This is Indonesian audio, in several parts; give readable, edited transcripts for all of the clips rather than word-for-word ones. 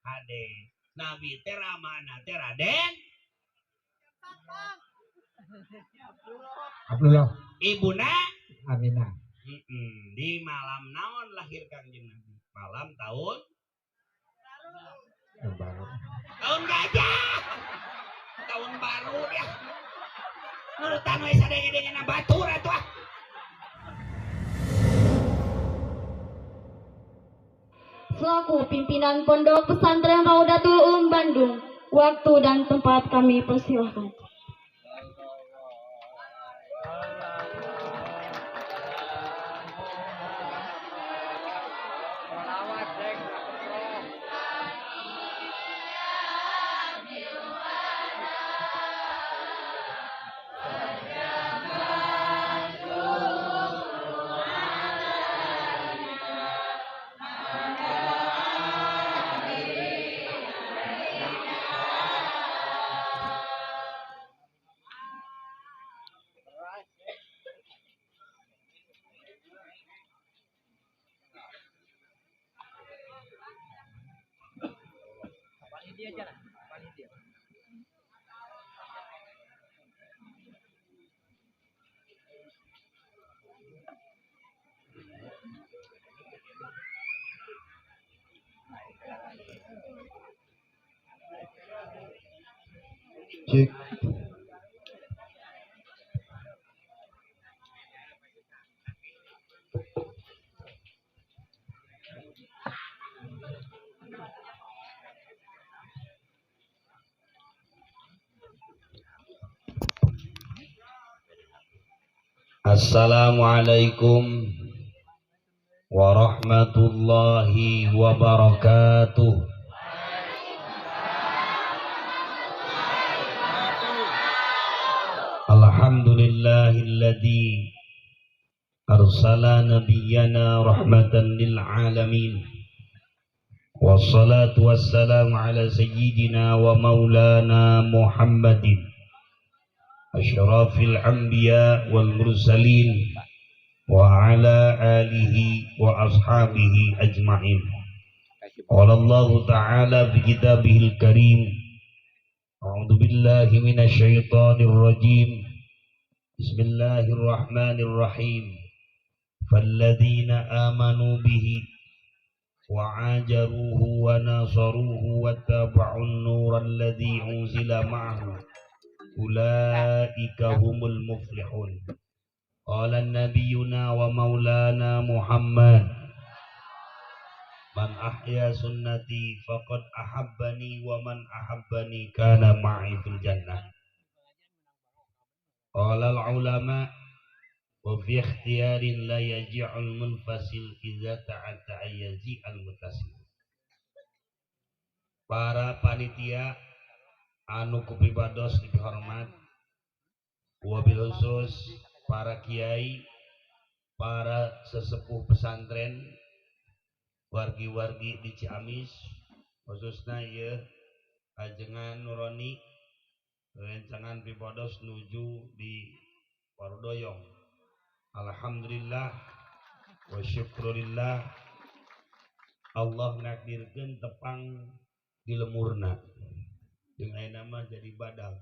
Ade Nabi teh ramana teh Raden Abdullah ibuna Aminah. Di malam naon lahir Kangjeng Nabi malam tahun Baru. tahun gajah tahun baru ya nurutan we sadenge-dengena batur atuh Selaku pimpinan Pondok Pesantren Raudatul Ulum Bandung, waktu dan tempat kami persilahkan. Cik. Assalamualaikum warahmatullahi wabarakatuh. Alhamdulillahilladzi arsala nabiyyana rahmatan lil alamin. Wassalatu wassalamu ala sayyidina wa maulana Muhammadin asyrafil anbiya wal mursalin wa ala alihi wa ashabihi ajma'in. Qala Allah ta'ala fi kitabihil karim a'udzu billahi minasy syaithanir rajim. Bismillahirrahmanirrahim. Falladzina amanu bihi wa ajaruhu wa nasaruhu wattaba'un nural ladzi unzila ma'ahu ulaika humul muflihun. Qala nabiyuna wa maulana Muhammad man ahya sunnati faqad ahabbani wa man ahabbani kana ma'i fil jannah. Qala al ulama wa fi ikhtiyarin la yaji'ul munfasil idza ta'atta ayyazi al mutasil. Para panitia anu kupibados dihormat, wabil khusus para kiai, para sesepuh pesantren, wargi-wargi di Ciamis, khususnya ya ajengan nurani rencangan pibados nuju di Warudoyong. Alhamdulillah wa syukurillah Allah nakdirkeun tepang di lemurna jeung ayeuna mah jadi badal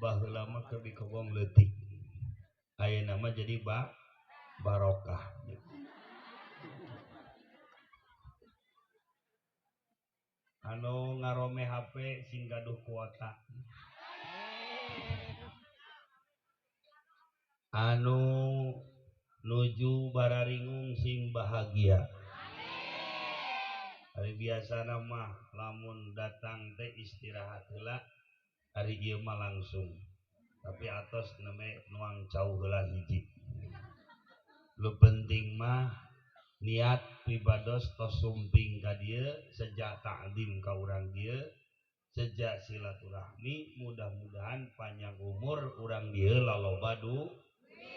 baheula mah keur dikobong leutik ayeuna mah jadi barokah. Anu ngarome HP sing gaduh kuota anu nuju bararingung sing bahagia. Hari biasa nama lamun datang teh istirahat heula, hari ieu mah langsung. Tapi atos neme nuang cauh heula hiji. Lu penting mah niat pibados tos sumping ka dieu, sejak ta'zim ka urang dieu, sejak silaturahmi, mudah-mudahan panjang umur urang dieu laloba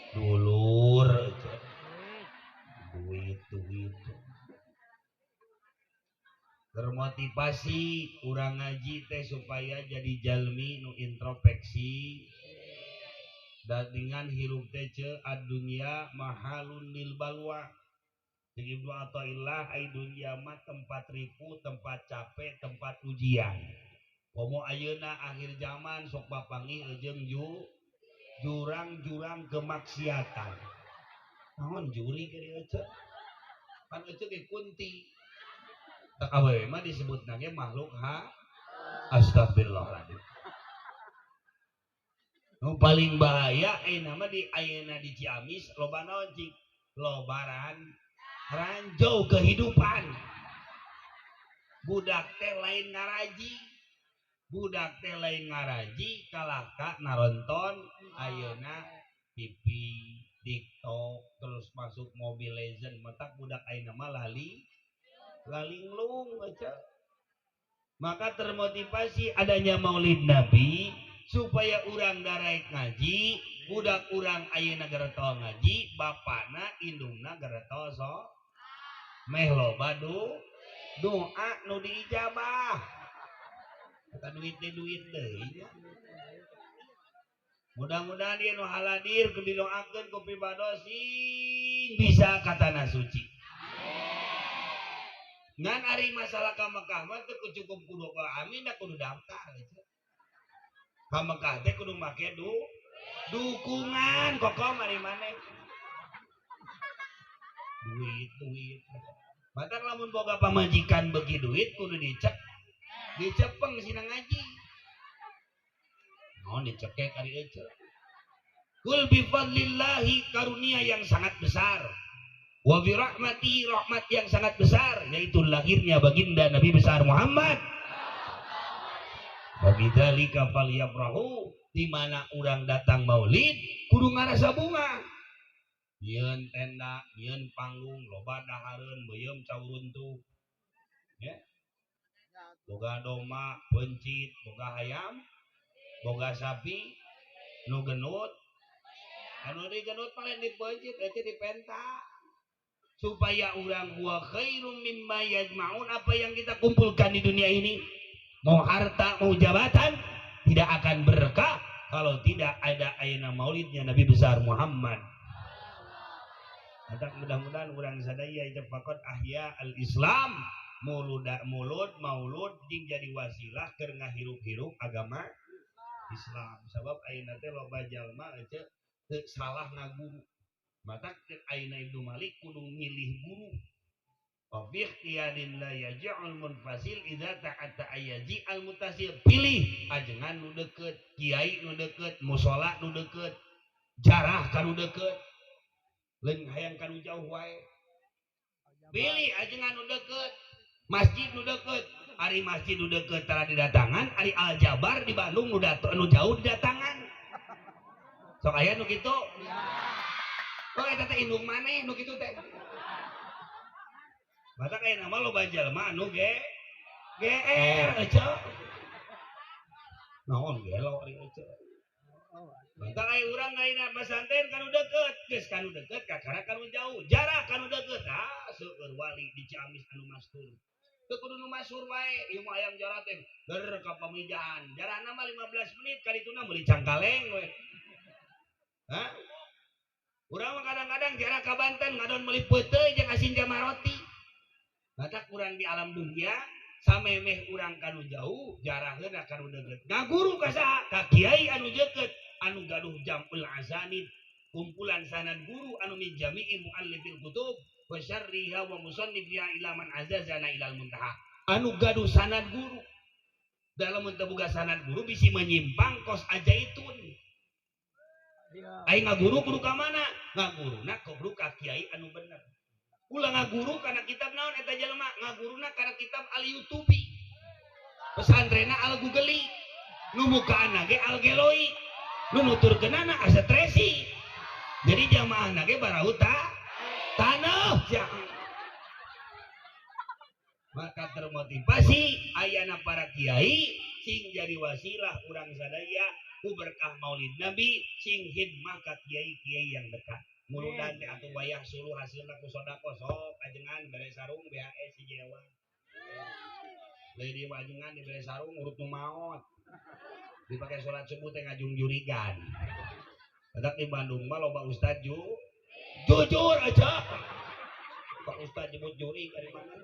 dulur duit termotivasi urang ngaji teh supaya jadi jalmi nu introspeksi dan dengan hirup teh adunya mahalun lil balwa Jeung Ibnu Athaillah ai dunya mah tempat ripu, tempat capek, tempat ujian. Komo ayeuna akhir zaman sok bapangi jeung jurang-jurang kemaksiatan. Naon juri ke dieu teh? Kan ece ge kunti. Tak awewe mah disebutna ge makhluk astagfirullahaladzim. Nu paling bahaya ayeuna mah ayeuna di Ciamis loba naon cik? Lobaran ranjau kehidupan. Budak teh lain ngaraji. Budak teh lain ngaraji kalahka naronton ayeuna TV, TikTok, terus masuk Mobile Legend. Matak budak ayeuna mah lalinglung aja. Maka termotivasi adanya Maulid Nabi supaya urang daraek ngaji, budak urang ayeuna garetol ngaji, bapana indungna garetol meh loba doa nu diijabah. Kata duit deui. Mudah-mudahan dia nu haladir ku didoakeun ku pibadosin bisa katana suci. Ngan ari masalah ka Mekah mah teu cukup kudu amin da kudu daftar gitu. Ka Mekah teh kudu make dukungan kokom ari maneh. Duit. Matak lamun boga pamajikan bagi duit kudu dicepeng sina ngaji. Naon dicekek ari ece. Kul bi fadlillahi karunia yang sangat besar. Wa bi rahmati rahmat yang sangat besar yaitu lahirnya baginda Nabi besar Muhammad. Wa bidzalika falyafrahu di mana urang datang Maulid kudu ngarasa bunga. Yeun tenda, yeun panggung, loba dahareun beuyeum cawuruntuh. Ya. Boga doma, pencit, boga hayam, boga sapi, nu genut. Anu digenut paling dipencit, ece dipenta. Supaya urang huwa khairum mimma yajma'un, apa yang kita kumpulkan di dunia ini, mau harta, mau jabatan, tidak akan berkah kalau tidak ada ayeuna maulidnya Nabi besar Muhammad. Mudah-mudahan urang sadaya cepakot ahya al-Islam. Mulud maulud jeung jadi wasilah keur ngahirup-hirup agama Islam. Sabab ayeuna teh loba jalma teu salah ngaguru. Mata ayeuna Ibnu Malik kudu milih guru. Wa bi ikhtiyadin la yaj'al munfasil idza ta'atta ayaji al mutasil. Pilih ajengan nu deukeut, kiai nu deukeut, mushola nu deukeut, jarah kanu deukeut. Leung hayang kanu jauh wae. Pilih ajengan nu deukeut. Masjid nu deukeut, ari masjid nu deukeut tara didatangan, ari Al-Jabar di Bandung nu jauh didatangan. Sok aya nu kitu? Kok eta teh indung maneh nu kitu teh? Batak aya nama loba jalma anu GR aja. Naon gelo ari aja. Batak aya urang ayeuna pesantren kanu deukeut, geus kanu deukeut kakara kanu jauh, jarak kanu deukeut. Seueur wali di Ciamis anu mastur. Teu kudu nu masur wae, ieu mah hayang jarak teh ger ka pamijahan. Jarahna mah 15 menit kadituna meuli Cangkaleng we. Hah? Urang mah kadang-kadang jarak ka Banten ngadon meuli peuteuy jeung asin jamaroti. Batak urang di alam dunia samemeh urang kanu jauh, jarahkeun kanu deukeut. Ngaguru ka saha? Ka kiai anu deukeut, anu gaduh jamul azanid, kumpulan sanad guru anu min jami'i muallifil kutub. Wa syarriha wa musannifiha ila man azazana ilal muntaha. Anu gaduh sanad guru. Dalam mun teu boga sanad guru bisi menyimpang kos ajaitun. Ai ngaguru kudu ka mana? Ngaguruna kudu ka kiai anu bener. Ulah ngaguru kana kitab naon eta jelema? Ngaguruna kana kitab Al-Yutubi. Pesantrena Al-Gugeli. Nu mukaanna ge Al-Geloi. Nu nuturkeunana Asetresi. Jadi jamaahna ge barauta tanah jangan. Maka termotivasi ayana para kiai sing jadi wasilah urang sadaya ku berkah Maulid Nabi sing hidmah ka kiai-kiai yang dekat. Muludan teh atuh wayah suluh hasilna ku sedekah sok ajengan bere sarung BHS si Jewa. Leudi ajengan dibere sarung urut nu maot. Dipake salat subuh teh ngajung jurigan. Badak di Bandung mah loba ustad jujur aja. Kok Ustaz jemput juri dari mana?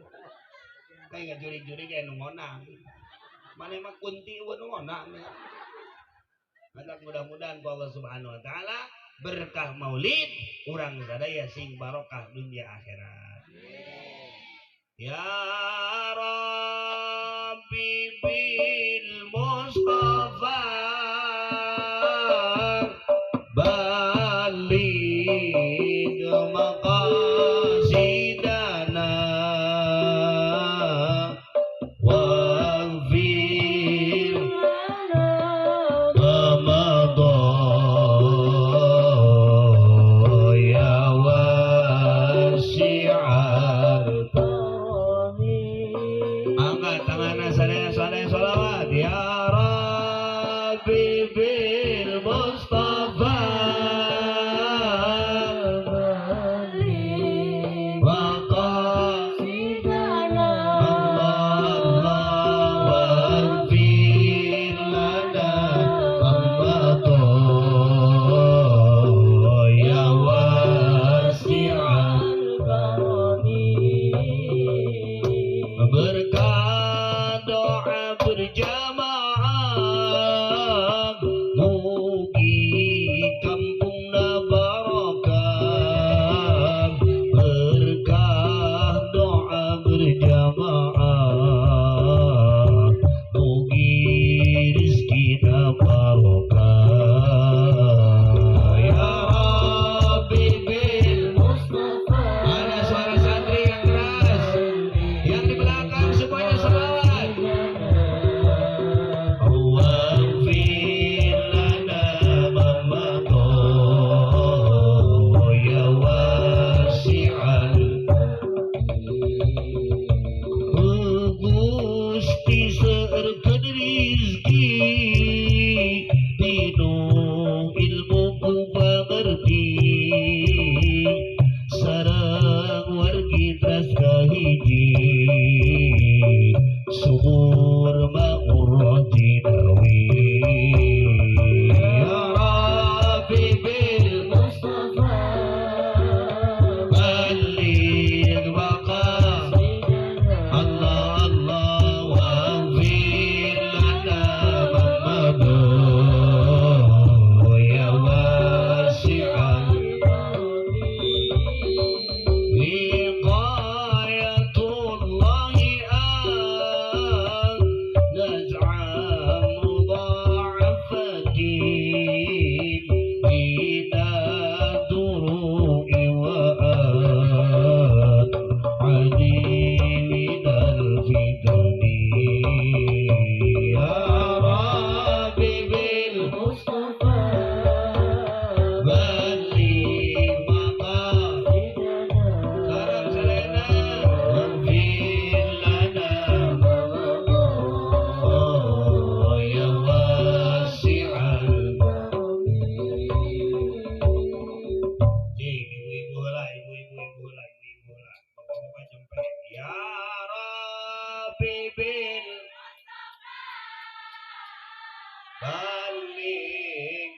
Kayak nggak juri-juri kayak nungonang. Mana mah kunti buat nungonang. Maka mudah-mudahan Allah Subhanahu Wa Taala berkah maulid urang sadaya sing barokah dunia akhirat. Ya Rabbi bil Mustafa baligh maqasidana waghfir Ramadan ya wasi'al angkat tanganna sadaya sholawat ya Rabbi bil Mustafa berkah doa berjamaah mugi kampungna barokah berkah doa berjamaah mugi rizkina barokah ya Rabbi bil Mustafa. Ada suara santri yang keras, yang di belakang semuanya selawat. Waghfir lana Ramadan ya wasi'al Gusti seerkeun rizki dinu ilmu ku pangerti sareng wargi tras kahiji sumur ma'ur jinawi ya Rabbi bil Mustafa baligh maqasidana Allah Allah waghfir lana Ramadan ya wasi'al wiqayatullahi an naj'al mudha'afatin bina duru'i wa adi minal fitani ya Rabbi bil Mustafa baligh maqasidana sareng salena waghfir lana Ramadan ya wasi'al ibu-ibu lah, ibu-ibu lah, bapak-bapak jemput ya Rabbi bil baligh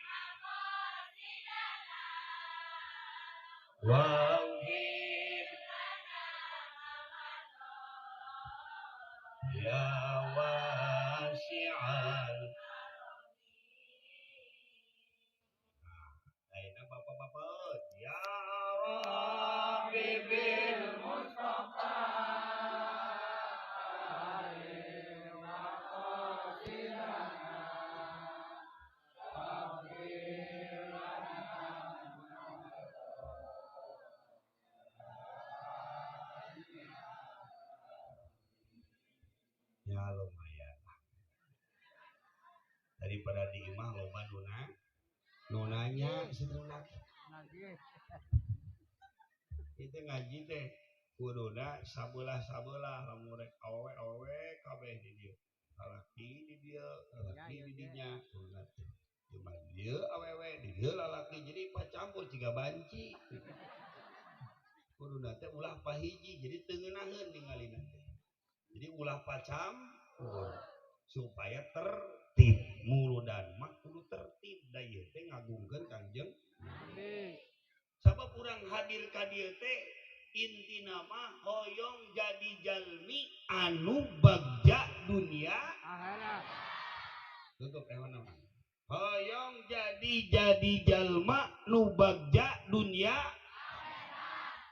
waghfir ya wasi'al. Aina bapak-bapak ya Rabbi bil Mustafa baligh maqasidana waghfir lana ya lumayan daripada di imah loba nunanya sedunak itu ngaji teh kuduna sabelah lamun rek awewe kabeh di dieu lalaki di dieu lalaki di dinya kuduna teh cuma dieu awewe di dieu lalaki jadi pacampur ciga banci kuduna teh ulah pahiji jadi teu ngeunaheun tingalina teh jadi ulah pacampur supaya tertib muludan mak kudu tertib da ieu teh ngagungkeun Kangjeng Nabi sabab urang hadir ka dieu teh intina mah hoyong jadi jalmi anu bagja dunia tutup ewana mah hoyong jadi jalma nu bagja dunia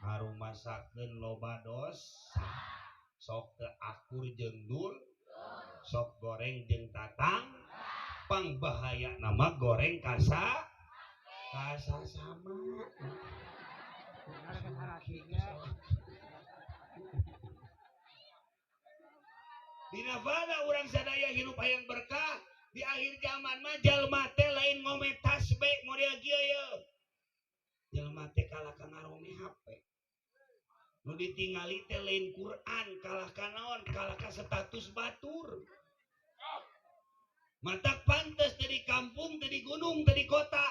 ngarumasakeun loba dosa sok teu akur jeung dul sok goreng jeung tatang pangbahaya nama goreng kasa sama dina bala urang sadaya hirup hayang berkah di akhir zaman mah jalma teh lain ngome tasbih model kieu ye jalma teh kalah ka ngarome HP nu ditingali teh lain Quran kalah ka naon kalah ka status batur matak pantes teh di kampung teh di gunung teh di kota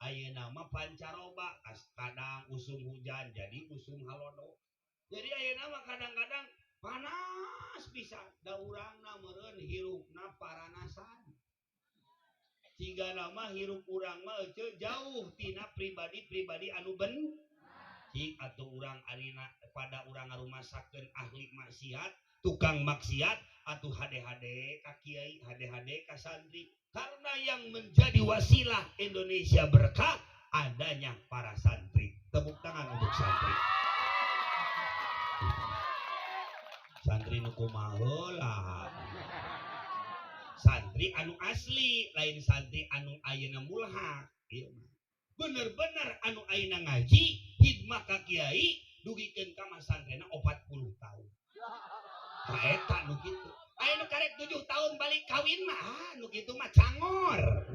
ayeuna mah pancaroba kadang usum hujan jadi usum halodo jadi ayeuna mah kadang-kadang panas pisan da urangna meureun hirupna paranasan cigana mah hirup urang mah jauh tina pribadi-pribadi anu ben cik atuh urang arina pada urang ngarumasakeun ahli maksiat tukang maksiat atuh hade-hade ka kiai hade-hade ka santri karena yang menjadi wasilah Indonesia berkah adanya para santri tepuk tangan untuk santri santri nu kumaha heula santri anu asli lain santri anu ayeuna mulhak ieu mah bener-bener anu ayeuna ngaji hidmah ka kiai dugikeun ka masantrena 40 tahun ka eta nu kitu ayeuna karek 7 tahun balik kawin mah nu kitu mah cangor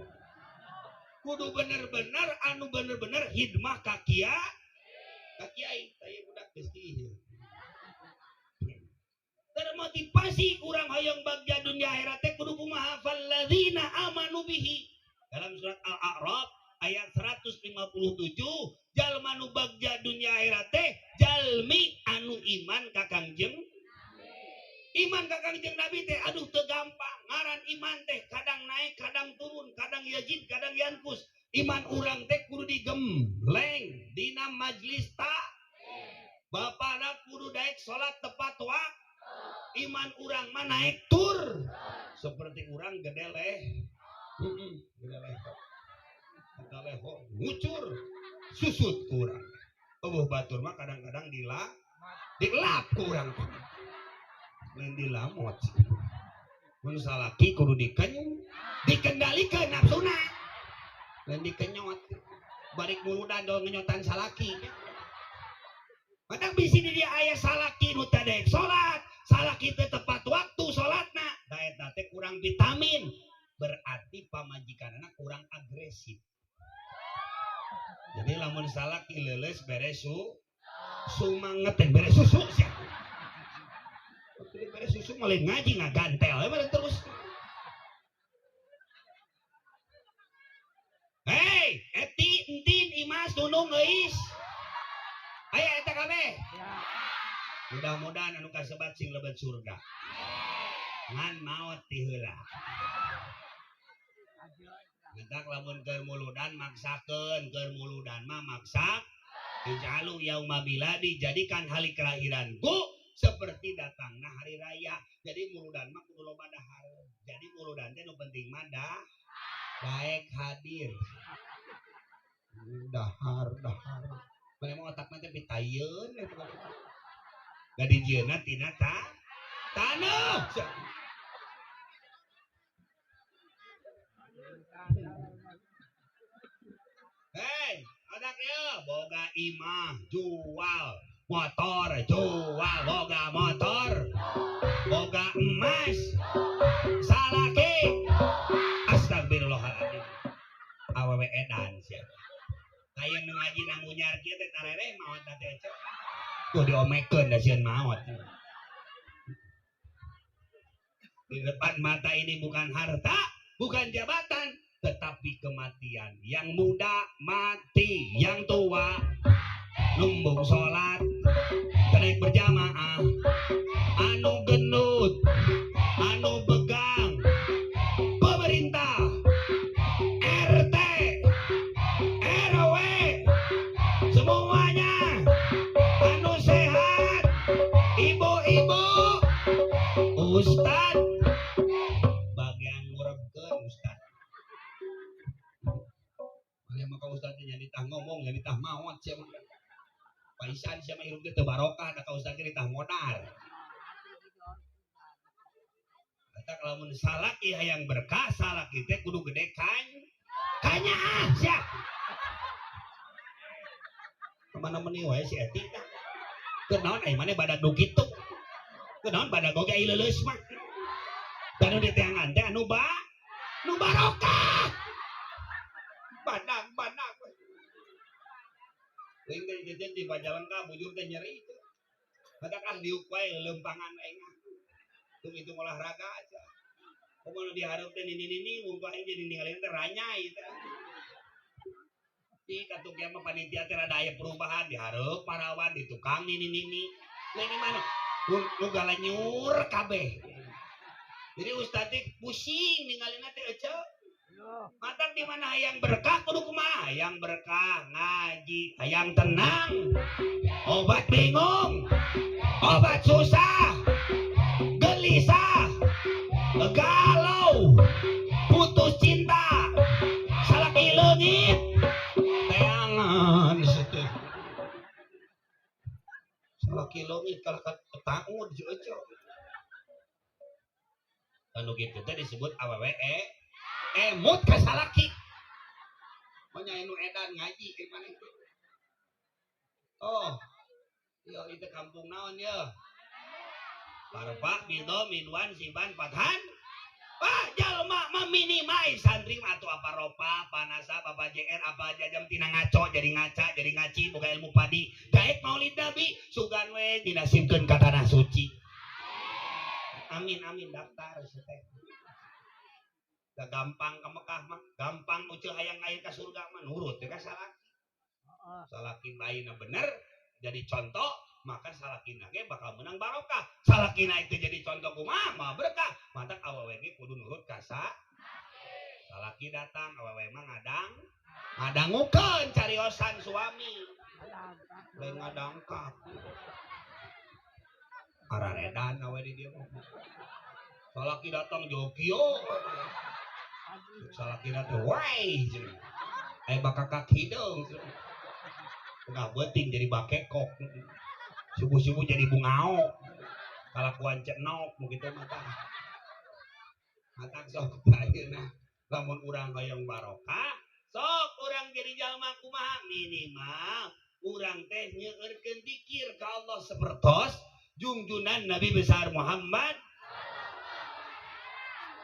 kudu bener-bener anu bener-bener hidmah ka kiai aya budak geus kieu termotivasi urang hoyong bagja dunia akhirat teh kudu kumaha falladzina amanu bihi dalam surat Al-A'raf ayat 157 jalma nu bagja dunia akhirat teh jalmi anu iman ka Kangjeng iman ka Kangjeng Nabi teh aduh teu gampang ngaran iman teh kadang naik kadang turun kadang yazid kadang yankus iman urang teh kudu digembleng dina majlis ta bapana kudu daek salat tepat waktu iman urang mah naik tur seperti urang gede leh ngucur susut kurang eueuh batur mah kadang-kadang dilap kurang lain dilamot mun salaki kudu dikendalikeun nafsuna lain dikenyot balik muludan dol ngenyotan salaki padahal bisi di dia aya salaki nu teh daek salat salaki teh tepat waktu salatna da eta teh kurang vitamin berarti pamajikanana kurang agresif jadi lamun salaki leuleus beres sumanget beres susu sia beres susu mulai ngaji ngagantel terus hei eti entin imas nunung geus aya eta kabeh mudah-mudahan anu kasebat sing lebat surga ngan maot ti heula ngedak lamun keur muludan maksakeun keur muludan mah maksa dijalu yauma biladi dijadikan hari kelahiranku seperti datangna hari raya jadi muludan mah kudu loba dahar jadi muludan teh nu penting mah daek hadir dahar mana mau otak nanti pitayeun gadi jeuna tina taneuh hei otak ieu boga imah jual motor boga motor boga emas salaki astagfirullahaladzim awewe edan sia kayak nu ngaji nang unyar kieu teh tarere maot teh tuh diomekeun da sieun maot di depan mata ini bukan harta bukan jabatan tetapi kematian yang muda mati yang tua numbung salat kenek berjamaah anu gendut anu begang pemerintah RT RW semuanya anu sehat Ustad bagian ngurebkeun Ustad. Aya maka Ustadnya jadi tah ngomong jadi tah maot sia mah. Paisan sia mah hirup teh barokah da ka Ustad ge tah modal. Eta lamun salaki hayang berkah salaki teh kudu gede kanya sia. Kemana meni wae si Eti tah. Teu naon ai mane badag nu kitu. Teu naon badag oge ai leuleus mah. Tanu di teangan teh anu barokah. Badag. Ting teh jejen di Pajalengka bujur teh nyeri teh. Badak ah diuk wae lempangan aing. Hitung olahraga aja. Kumaha dihareup teh nini mumpung aing jadi ningalin teh ranyai teh. Di katuk ya mah panitia teh rada aya perubahan dihareup parawan di tukang nini. Lain di mana? Nu galanyur kabeh. Jadi Ustaz teh pusing ningalina teh ece. Matak di mana hayang berkah kudu kumaha? Hayang berkah ngaji, hayang tenang. Obat bingung, obat susah, gelisah, galau, putus cinta, salaki leungit, teangan situ. Salaki leungit kalau ketangud jojo. Anu kitu teh disebut awewe emut ka salaki. Monya anu edan ngaji ke mana itu? Oh. Yo itu kampung naon ya? Parpa, Bido, Minwan, Siban, Pathan. Pak jalma meminimai santri atuh apa ropa, panasa, Bapak JR, apa aja jam tina ngaco, jadi ngaca, jadi ngaci, boga ilmu padi. Daek Maulid Nabi, sugan we dinasibkeun ka tanah suci. Amin daftar seteh. Da gampang ka Mekah mah, gampang uceuh hayang air ka surga mah nurut teh ka salaki. Salaki lainna bener jadi contoh, maka salakina ge bakal menang barokah. Salakina itu jadi contoh kumaha mah berkah. Mantap awewe ge kudu nurut ka salaki datang awewe mah ngadangukeun cariosan suami. Lain ngadangkap. Araredan awe di dieu mah. Salaki datang jokio. Salaki datang wai. Ai bakakak hideung. Enggak beting jadi bakekok. Subuh-subuh jadi bungao. Kalakuan cenok begitu mata. Mata sok ayeuna lamun urang hayang barokah, sok urang jadi jalma kumaha minimal urang teh nyeueurkeun zikir ka Allah sapertos junjunan Nabi besar Muhammad.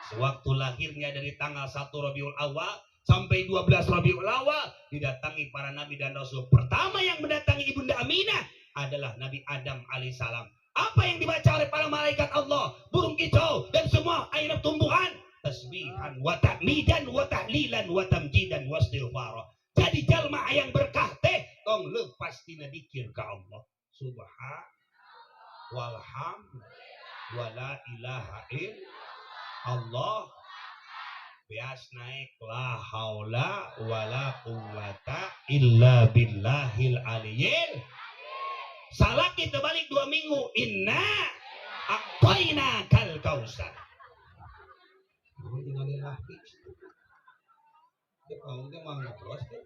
Sewaktu lahirnya dari tanggal 1 Rabiul Awal sampai 12 Rabiul Awal didatangi para nabi dan rasul. Pertama yang mendatangi Ibunda Aminah adalah Nabi Adam alaihissalam. Apa yang dibaca oleh para malaikat Allah, burung kicau dan semua air tumbuhan, tasbihan wa tahmidan wa tahlilan wa tamjidan wa istighfar. Jadi jalma ayang berkah teh tong leupas tina dzikir ka Allah. Subhan walham wala ilaha illallah. Bias naik la haula wala quwata illa billahil aliyil. Salah kita balik 2 minggu. Inna aqtaina kal kausar. Tinggalin lagi. Dia kalau dia mau terus tuh.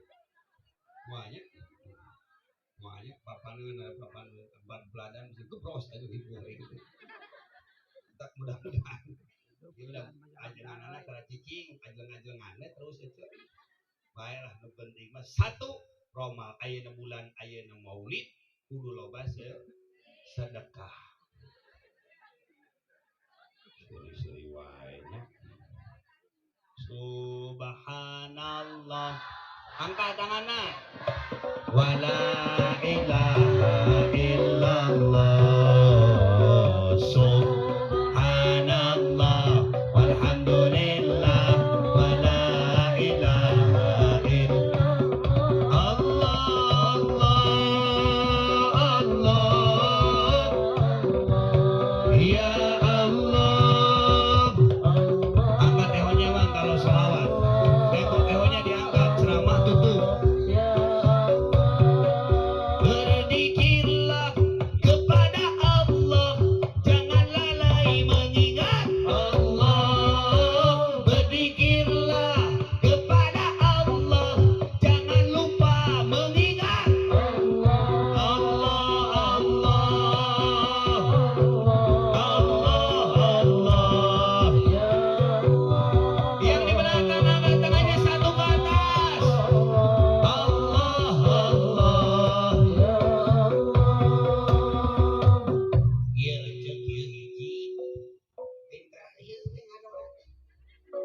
Muanya papan tempat beladan situ terus aja gitu. Tak mudah-mudahan. Udah ajengan-anak cara cicing, ajeng-ajengannya terus itu. Baiklah, nu penting mah 1 Romal ayeuna bulan ayeuna Maulid kudu loba sedekah. Suri-suri wae nya. Subhanallah. Angkat tanganna. Wala ilaha illallah. Subhanallah. Walhamdulillah. Wala ilaha illallah. Allah. Ya Allah. Angkat ehonya bang kalau sholawat. Ehonya diangkat ceramah tutup.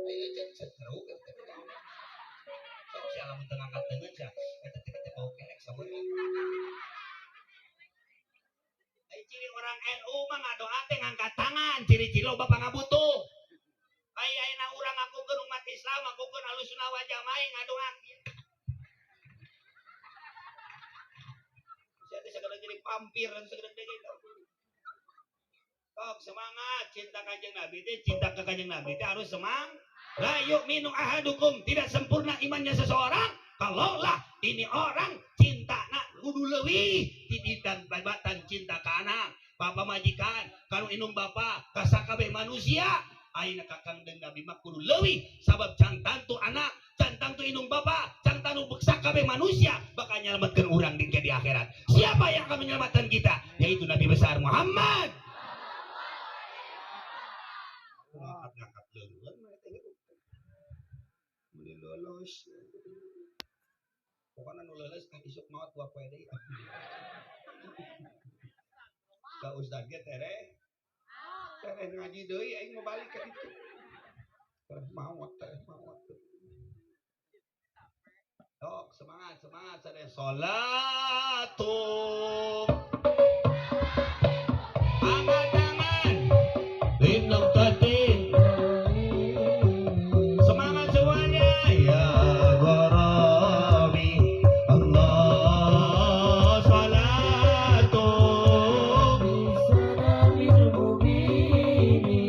Ayo cek seru. Sok sia lamun teu ngangkat leungeun sia. Eta teh teh bau kelek sabeuna. Ai ciri orang NU mah ngadoa teh ngangkat tangan, ciri-ciri loba pangabutuh. Ai ayeuna urang ngakukeun umat Islam, ngakukeun Ahlussunnah wal Jamaah ngadoa kieu. Sia teh sagede jadi pampir sagede gitu. Sok semangat cinta Kanjeng Nabi teh, cinta ke Kanjeng Nabi teh harus semangat. La yu'minu ahadukum, tidak sempurna imannya seseorang kalaulah ini orang cinta nak kudu leuwih tititan babatan cinta ka anak, bapa majikan, kanu inung bapa, ka sakabeh manusia. Ayeuna ka Kanjeng Nabi mah kudu leuwih sabab can tantu anak, can tantu inung bapa, can tantu sakabeh manusia bakal nyelametkeun urang di akhirat. Siapa yang akan menyelamatkan kita? Yaitu Nabi besar Muhammad. Ngangkat leungeun mah teh lulus. Pokoknya nu lulus kan isuk maot dua poe deui. Ka ustaz ge tere ngaji deui aing mau balik ka ditu. Maot. Sok semangat sadaya salatu. Angkat-angkat lindung tatin. Semangat semuanya ya Gorobi Allah salatu bisalamin mubini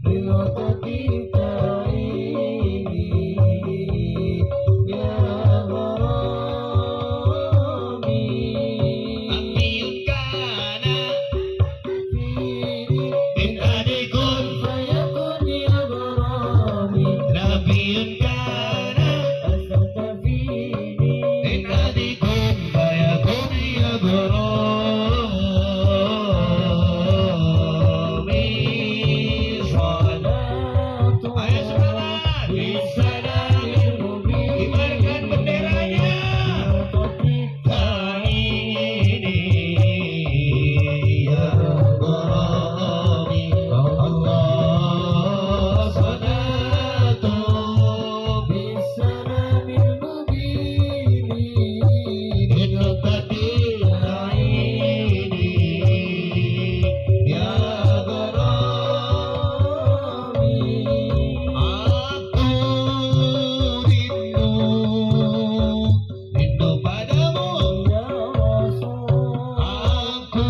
bilotatinta ini ya Gorobi Abiyun kana bin adikun fayakun ya Gorobi Nabiyun kana astafini bin adikun fayakun ya Gorobi salatu ayo semangat bisalamin mubin kibarkan benderanya ini ya Gorobi Allah salatu bisalamin mubini binutatil aini ya Gorobi aku rindu padamu ya Rasul aku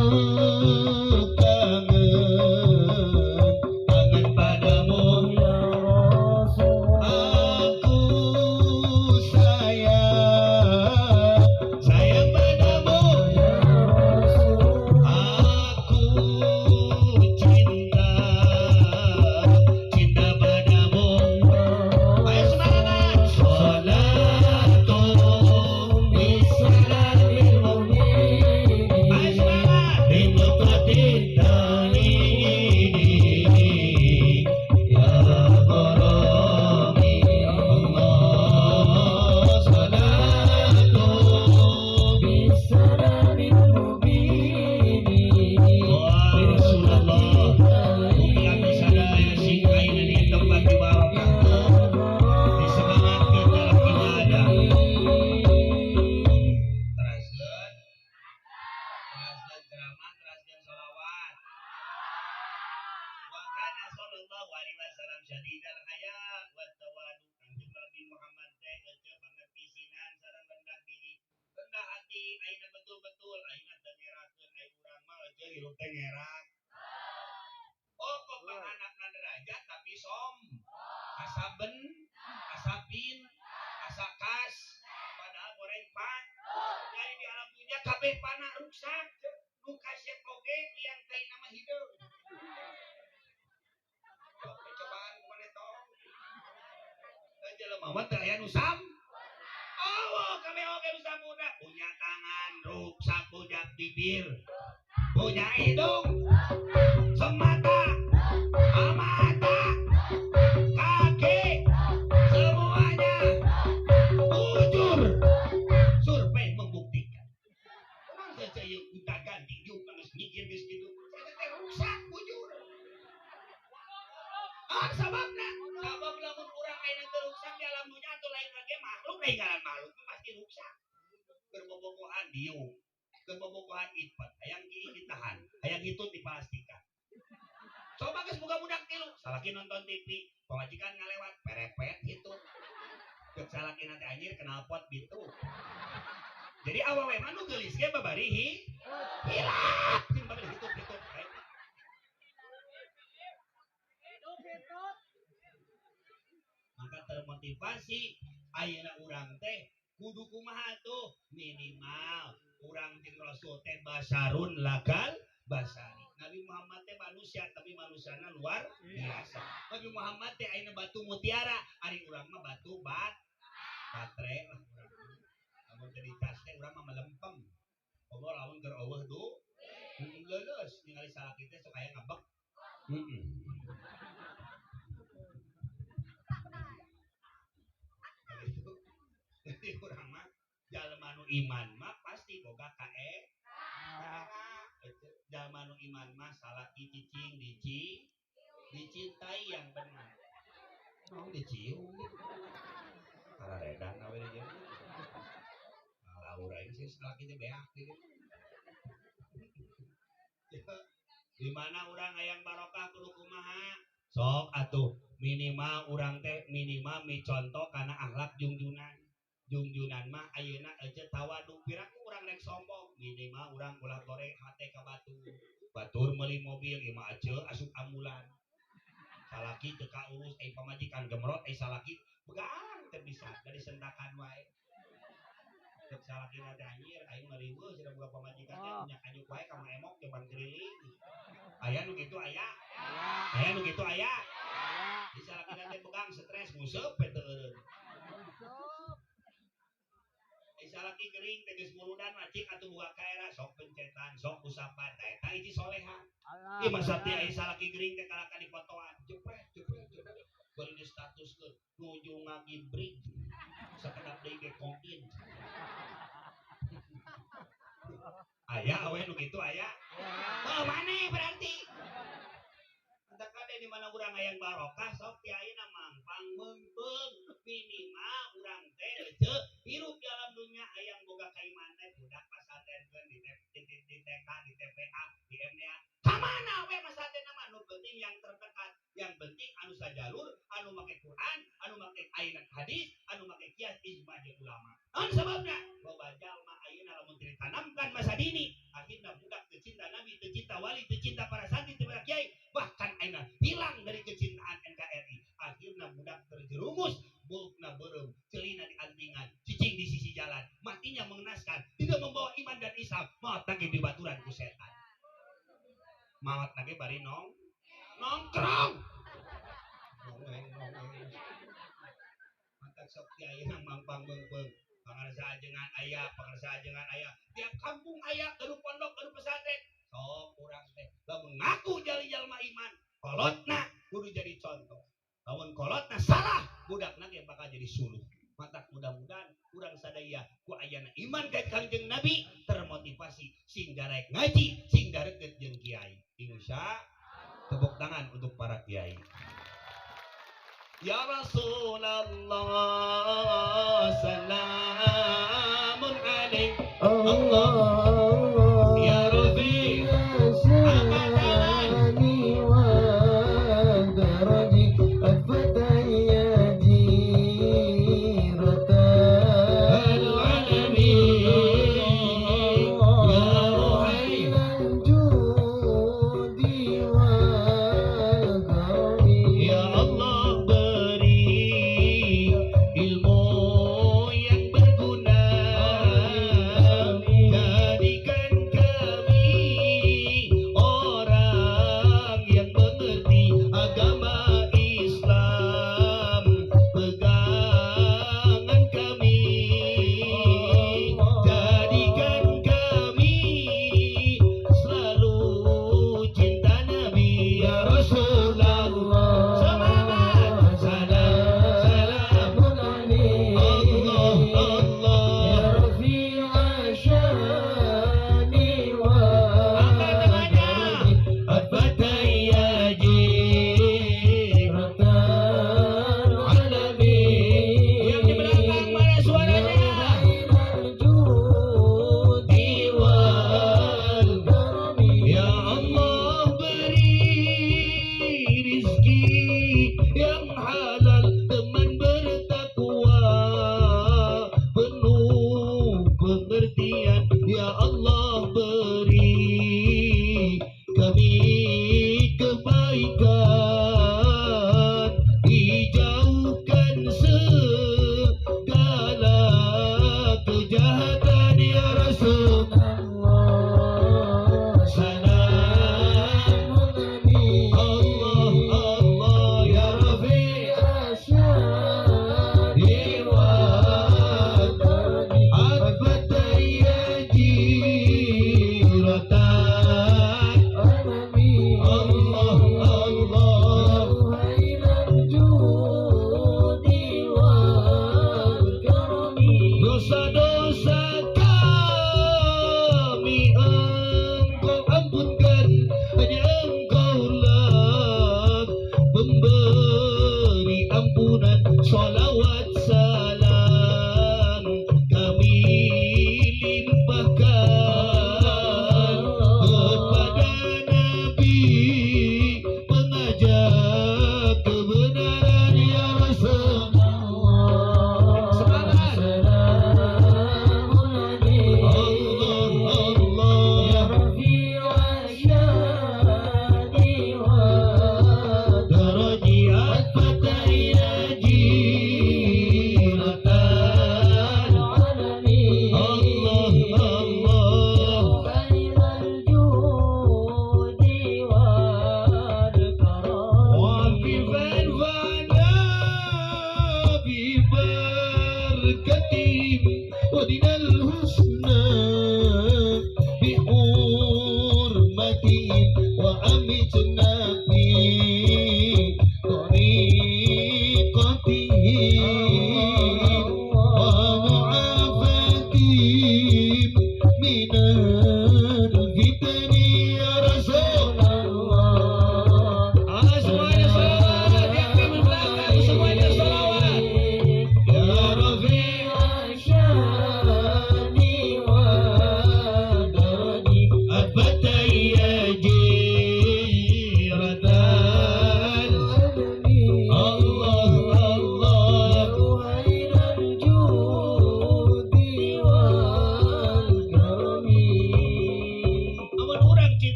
kangen padamu ya Rasul aku sayang padamu ya Rasul aku cinta padamu ayo semangat salatu bisalamin mubin ayo semangat binutatin ini ya Gorobi Allah salatu bisalamin mubini Rasulullah yang sadaya singkai di tempat ibadah disemangatkan dalam ibadah teraskeun ceramah teraskeun sholawat wa kana sallallahu alaihi wasallam syadidal haya wa tawadu Kanjeng Nabi Muhammad teh ece banget pisinan sareng rendah diri rendah hati ayeuna betul-betul ayeuna teu ngerakeun aya urang mah ece hirup teh ngerak kok panganakna derajat tapi asaben asapin asakas padahal goreng pan jadi di alam dunia kabeh pana ruksak nu kasep oge liang teh nama hideung cobaan kumaha tong da jelema mah teu aya nu sam Allah kabeh oge nu samuda punya tangan ruksak punya bibir punya hidung semata mata kaki semuanya bujur survei membuktikan emang saja yang kita ganti yuk geus mikir geus kitu eta teh rusak bujur sababna ayeuna teu ruksak di alam dunya atuh lain lagi makhluk kaingaran makhluk pasti ruksak. Berbobogohan diu, berbobogohan ipet, hayang gigi ditahan, hayang hitut dipastikan. Coba geus boga budak tilu, salaki nonton TV, pamajikan ngalewat perepet hitut. Geus salaki nanti anjir knalpot gitu. Jadi awewe mah nu geulis ge babari hilap, cing babari hitut-hitut. Maka termotivasi ayeuna urang teh kudu kumaha tuh minimal urang jeung Rasul teh basarun lakal basari. Nabi Muhammad teh manusia tapi manusiana luar biasa. Nabi Muhammad teh ayeuna batu mutiara, ari urang mah batu batre lah urang. Lamun teh dicas teh urang mah melempem. Allah lamun keur eueuh du leuleus ningali salaki teh sok aya ngabek. Jadi urang mah jalma nu iman mah pasti boga kae. Jalma nu iman mah salaki cicing dicintai yang benar. Mau dicium. Kararedan awe dia. Laura ini sih salaki teh beak gitu. Di mana urang hayang barokah kudu kumaha? Sok atuh minimal urang teh minimal micontoh kana akhlak junjunan mah ayeuna aja tawadu piraku urang rek sombong minimal urang ulah goreng hate ka batur meuli mobil ieu mah aja asup ambulan salaki teu kaurus pamajikan gemrot salaki begaan teu bisa dari sentakan wae teu salaki teh anjir aing mah riweuh cenah boga pamajikan teh nya kanyuk wae ka emok coban keliling aya nu kitu aya di salaki teh begang stres museup teh eureun salaki gering teh geus muludan macik atuh buka kaera sok pencetan sok usapan eta hiji solehan ieu mah sapti aya salaki gering teh kalaka dipotoan jepret bari di statuskeun nuju ngagibrig sakedap deui ge koin aya awe nu kitu aya maneh berarti antak kade di mana urang hayang barokah sok ti ayeuna mampang meungpeung minimal urang teh teu hirup di alam dunia hayang boga kaiman teh budak pasantrenkeun di TK di TPA di MDA kamana we pasantren mah nu penting yang terdekat yang penting anu sajalur anu make Quran anu make ayat hadis anu make kias ijma jeung ulama naon sababna loba jalma ayeuna lamun ditanamkan masa dini akhirna budak teu cinta nabi teu cinta wali teu cinta para santri teu para kiai bahkan ayeuna hilang dari kecintaan NKRI akhirna budak terjerumus bukna beureum celina di antingan cicing di sisi jalan matinya mengenaskan tidak membawa iman dan Islam maut lagi dibaturan ku setan maut lagi bari nongkrong mantak sok ti ayeuna mampang beungpeung pangarsa ajengan aya tiap kampung aya keur pondok keur pesantren sok urang teh lamun ngaku jali jalma iman kolotna kudu jadi contoh lamun kolotna salah budakna ge bakal jadi suluh matak mudah-mudahan urang sadaya ku ayana iman ka Kangjeng Nabi termotivasi sing garek ngaji sing gareket jeung kiai insya tepuk tangan untuk para kiai ya Rasulullah salamun alaik Allah ya Rabbi ilmu yang berguna dari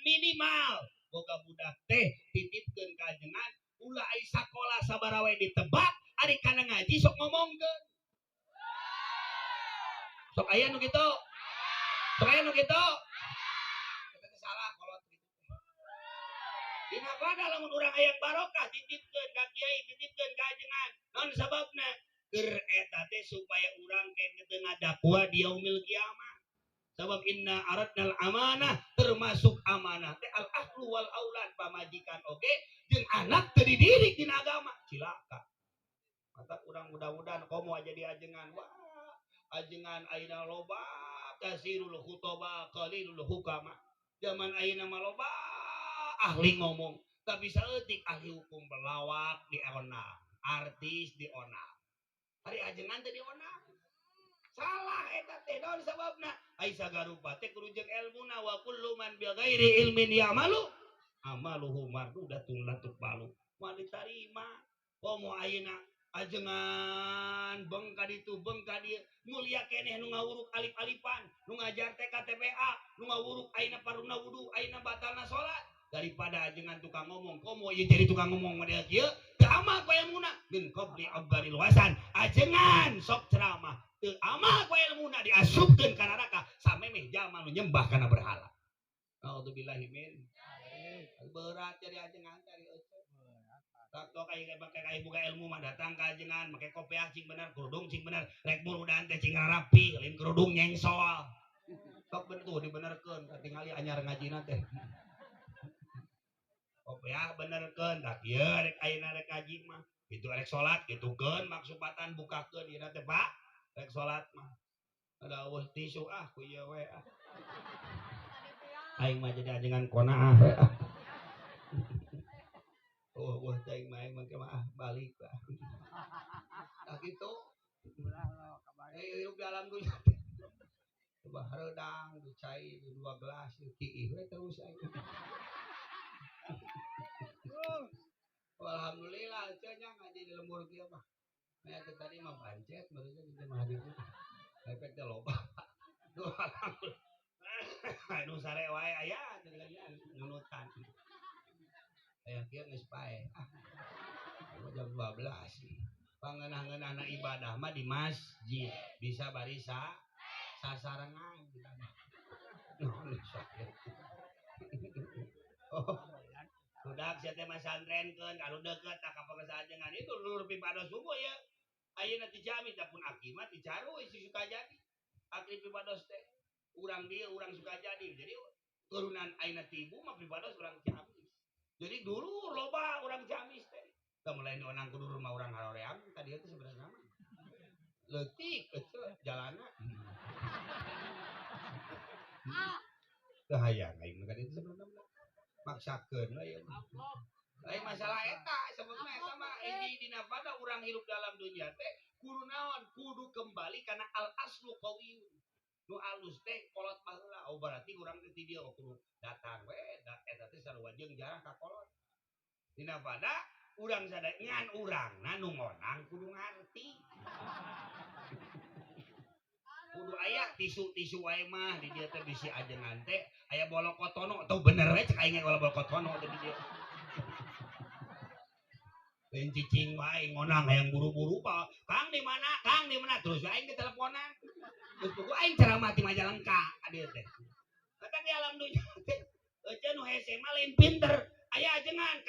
minimal boga budak teh titipkeun ka ajengan ulah ai sakola sabaraha we ditebak ari kana ngaji sok ngomongkeun sok aya nu kitu eta salah kolot gitu dina pada lamun urang hayang barokah titipkeun ka kiai titipkeun ka ajengan naon sababna keur eta teh supaya urang ke teu ngadakwa di yaumil kiamah sabab inna aradnal amanah termasuk amanah teh al ahlu wal aulad pamajikan oge jeung anak teu dididik dina agama cilaka mata urang mudah-mudahan komo aja di ajengan wah ajengan ayeuna loba kasirul khutaba qalilul hukama zaman ayeuna mah loba ahli ngomong tapi saeutik ahli hukum pelawak di onang artis di onang hari ajengan teh di onang salah eta teh naon sababna ai sagarupa teh kudu jeung ilmuna wa kullu man bi ghairi ilmin ya'malu amaluhu mardudatun la tuqbalu moal ditarima komo ayeuna ajengan beung ka ditu beung ka dieu mulia keneh nu ngawuruk alif-alifan nu ngajar TK TPA nu ngawuruk ayeuna paruna wudu ayeuna batalna salat daripada ajengan tukang ngomong komo ieu jadi tukang ngomong model kieu teu amal ku ilmuna min qabli abdaril wasan ajengan sok ceramah teu amal ku ilmuna diasupkeun ka neraka samemeh jalma nu nyembah kana berhala naudzubillahi min berat jadi ajengan tadi tak pakai kayak buka ilmu mah datang ke ajengan pakai kopiah cing bener kerudung cing bener rek buludan teh cing rapi lain kerudung nyengsol tok bentuh dibenerkeun katingali anyar ngajina teh kopiah benerkeun tak ieu rek ayeuna rek ngaji mah kitu rek salat kitukeun maksudatan bukakeun ieu teh Pak rek salat mah ada eueuh tisu ku ieu we aing mah jadi ajengan konaah we wah cai main mangke mah balik lah. Nah gitu. Hidup dalam dunia. Coba redang dicai 2 gelas kiih we terus aing. Alhamdulillah cenah ngaji di lembur kieu mah. Aya tadi mah pancet barusan di mah hadir. Efek teh loba. Duh alhamdulillah. Anu sare wae aya nunutan. Aya kieu geus pae. Jam 12 pangeunah-ngeunahna ibadah mah di masjid bisa barisa sasarengan oh budak sia teh masantrenkeun kalau deukeut tak ka pengesajengan itu lulur pipados subuh ya ayeuna ti Jami pun aki mah ti Caru isi Sukajadi akri pipados teh urang dia urang Sukajadi jadi turunan ayeuna ti Ibu mah pipados urang Ciamis jadi dulu loba urang Ciamis teh mulai onang kudu rumah orang haroream tadi itu sebenarnya mah leutik itu jalana bahaya aing mah itu sebenarnya maksakeun we ya lain masalah eta sebenarnya eta mah ini dina pada urang hidup dalam dunia teh kudu naon kudu kembali kana al aslu qawiyun nu alus teh kolot baheula berarti urang teh ti dieu kudu datang we eta teh sarua jeung jarang ka kolot dina pada urang sadaya ngan urangna nu ngonang kudu ngarti kudu aya tisu-tisu wae mah di dieu teh bisi ajengan teh aya bolokotono teu bener we cek aing kalau bolokotono teh di dieu lain cicing wae ngonang hayang buru-buru Pak Kang di mana terus aing diteleponan terus kudu aing ceramah di Majalengka adieu teh kata di alam dunya teh euceun nu hese mah lain pinter aya ajengan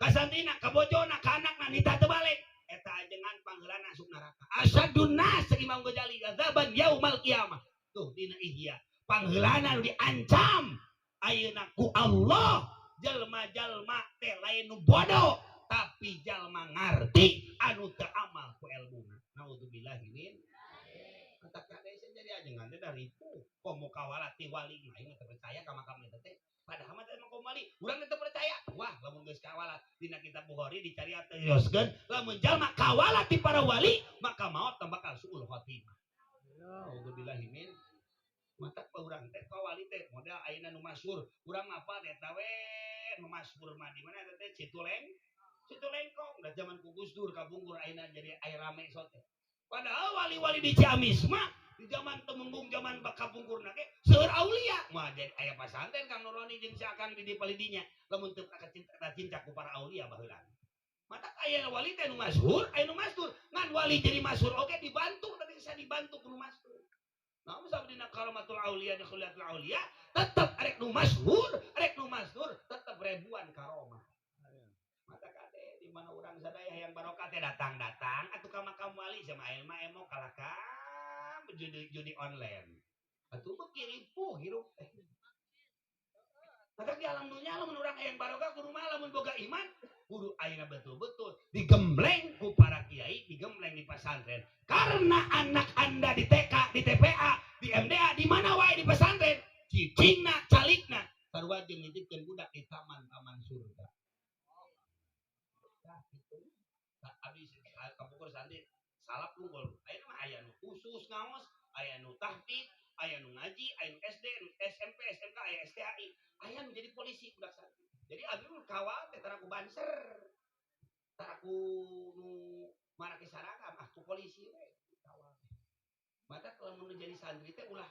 kasantrina kabojona ka anakna nita teu balik eta ajengan pangheulana asup neraka asadun nas Imam Ghazali azaban yaumal qiyamah tuh dina ihya pangheulana nu diancam ayeuna ku Allah jalma-jalma teh lain nu bodoh tapi jalma ngarti anu teu amal ku ilmuna naudzubillahi min tak kade jadi ajengan teh dari komo kawalati wali aing teh percaya ka makam eta teh padahal mah teh kembali urang teh percaya wah lamun geus kawalat dina kitab Bukhari dicari atioskeun lamun jalma kawalat ti para wali maka maot teh bakal suul khotimah naudzubillahi min mata urang teh kawali teh modal ayeuna nu masyhur urang apa eta we nu masyhur mah di mana eta teh Citulengkong da zaman ku Gus Dur kabungkur ayeuna jadi air rame sote Padahal wali-wali di Ciamis mah di zaman temenggung zaman bakapungkurna ge seueur aulia mah jadi aya pasantren Kang Nuroni jeung si Akang di palidinya lamun teu cinta ku para aulia baheula. Mata aya wali teh nu masyhur, aya nu mastur. Ngan wali jadi masyhur oke dibantu tapi bisa dibantu ku nu mastur. Nah, misal dina karamatul aulia di khuliatul aulia tetep arek nu masyhur, tetep ribuan karomah. Mata kade di mana urang sadaya yang barokah teh datang-datang atuh ka makam wali sama ilmu emo kalakam judi online. Atuh beuki ripuh hirup teh. Mata di alam dunia lamun urang yang barokah kudu mah lamun boga iman kudu ayeuna betul-betul digembleng ku para kiai, digembleng di pesantren. Karena anak Anda di TK, di TPA, di MDA, di mana wae di pesantren, cicingna, calikna, sarua jeung nitipkeun budak di taman-taman surga. Ya, gitu. Abis kapukur santri salap unggul. Ayeuna mah aya nu khusus ngaos, aya nu tahfidz, aya nu ngaji, aya nu SD, SMP, SMK, aya STHI, aya nu jadi polisi budak santri. Jadi abi mah kawal teh tara ku banser. Tara ku nu marake saragam, ku polisi we kawal. Mata kalau mun jadi santri teh ulah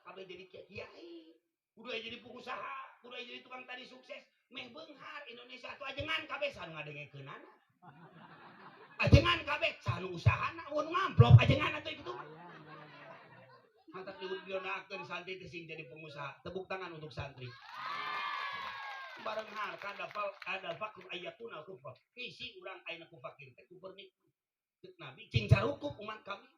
kabeh jadi kiai. Kudu jadi pengusaha, kudu jadi tukang tadi sukses. Meh beunghar Indonesia atuh ajengan kabeh sanu ngadengekeunana. Ajengan kabeh sanu usahana, mun ngamplop ajengan atuh kitu mah. Mata diunakeun santri teh sing jadi pengusaha. Tepuk tangan untuk santri. Bareng hal kada fakir ayatuna kufar. Visi urang ayeuna ku fakir teh ku bernikmat. Ceuk Nabi cing carukup umat kami.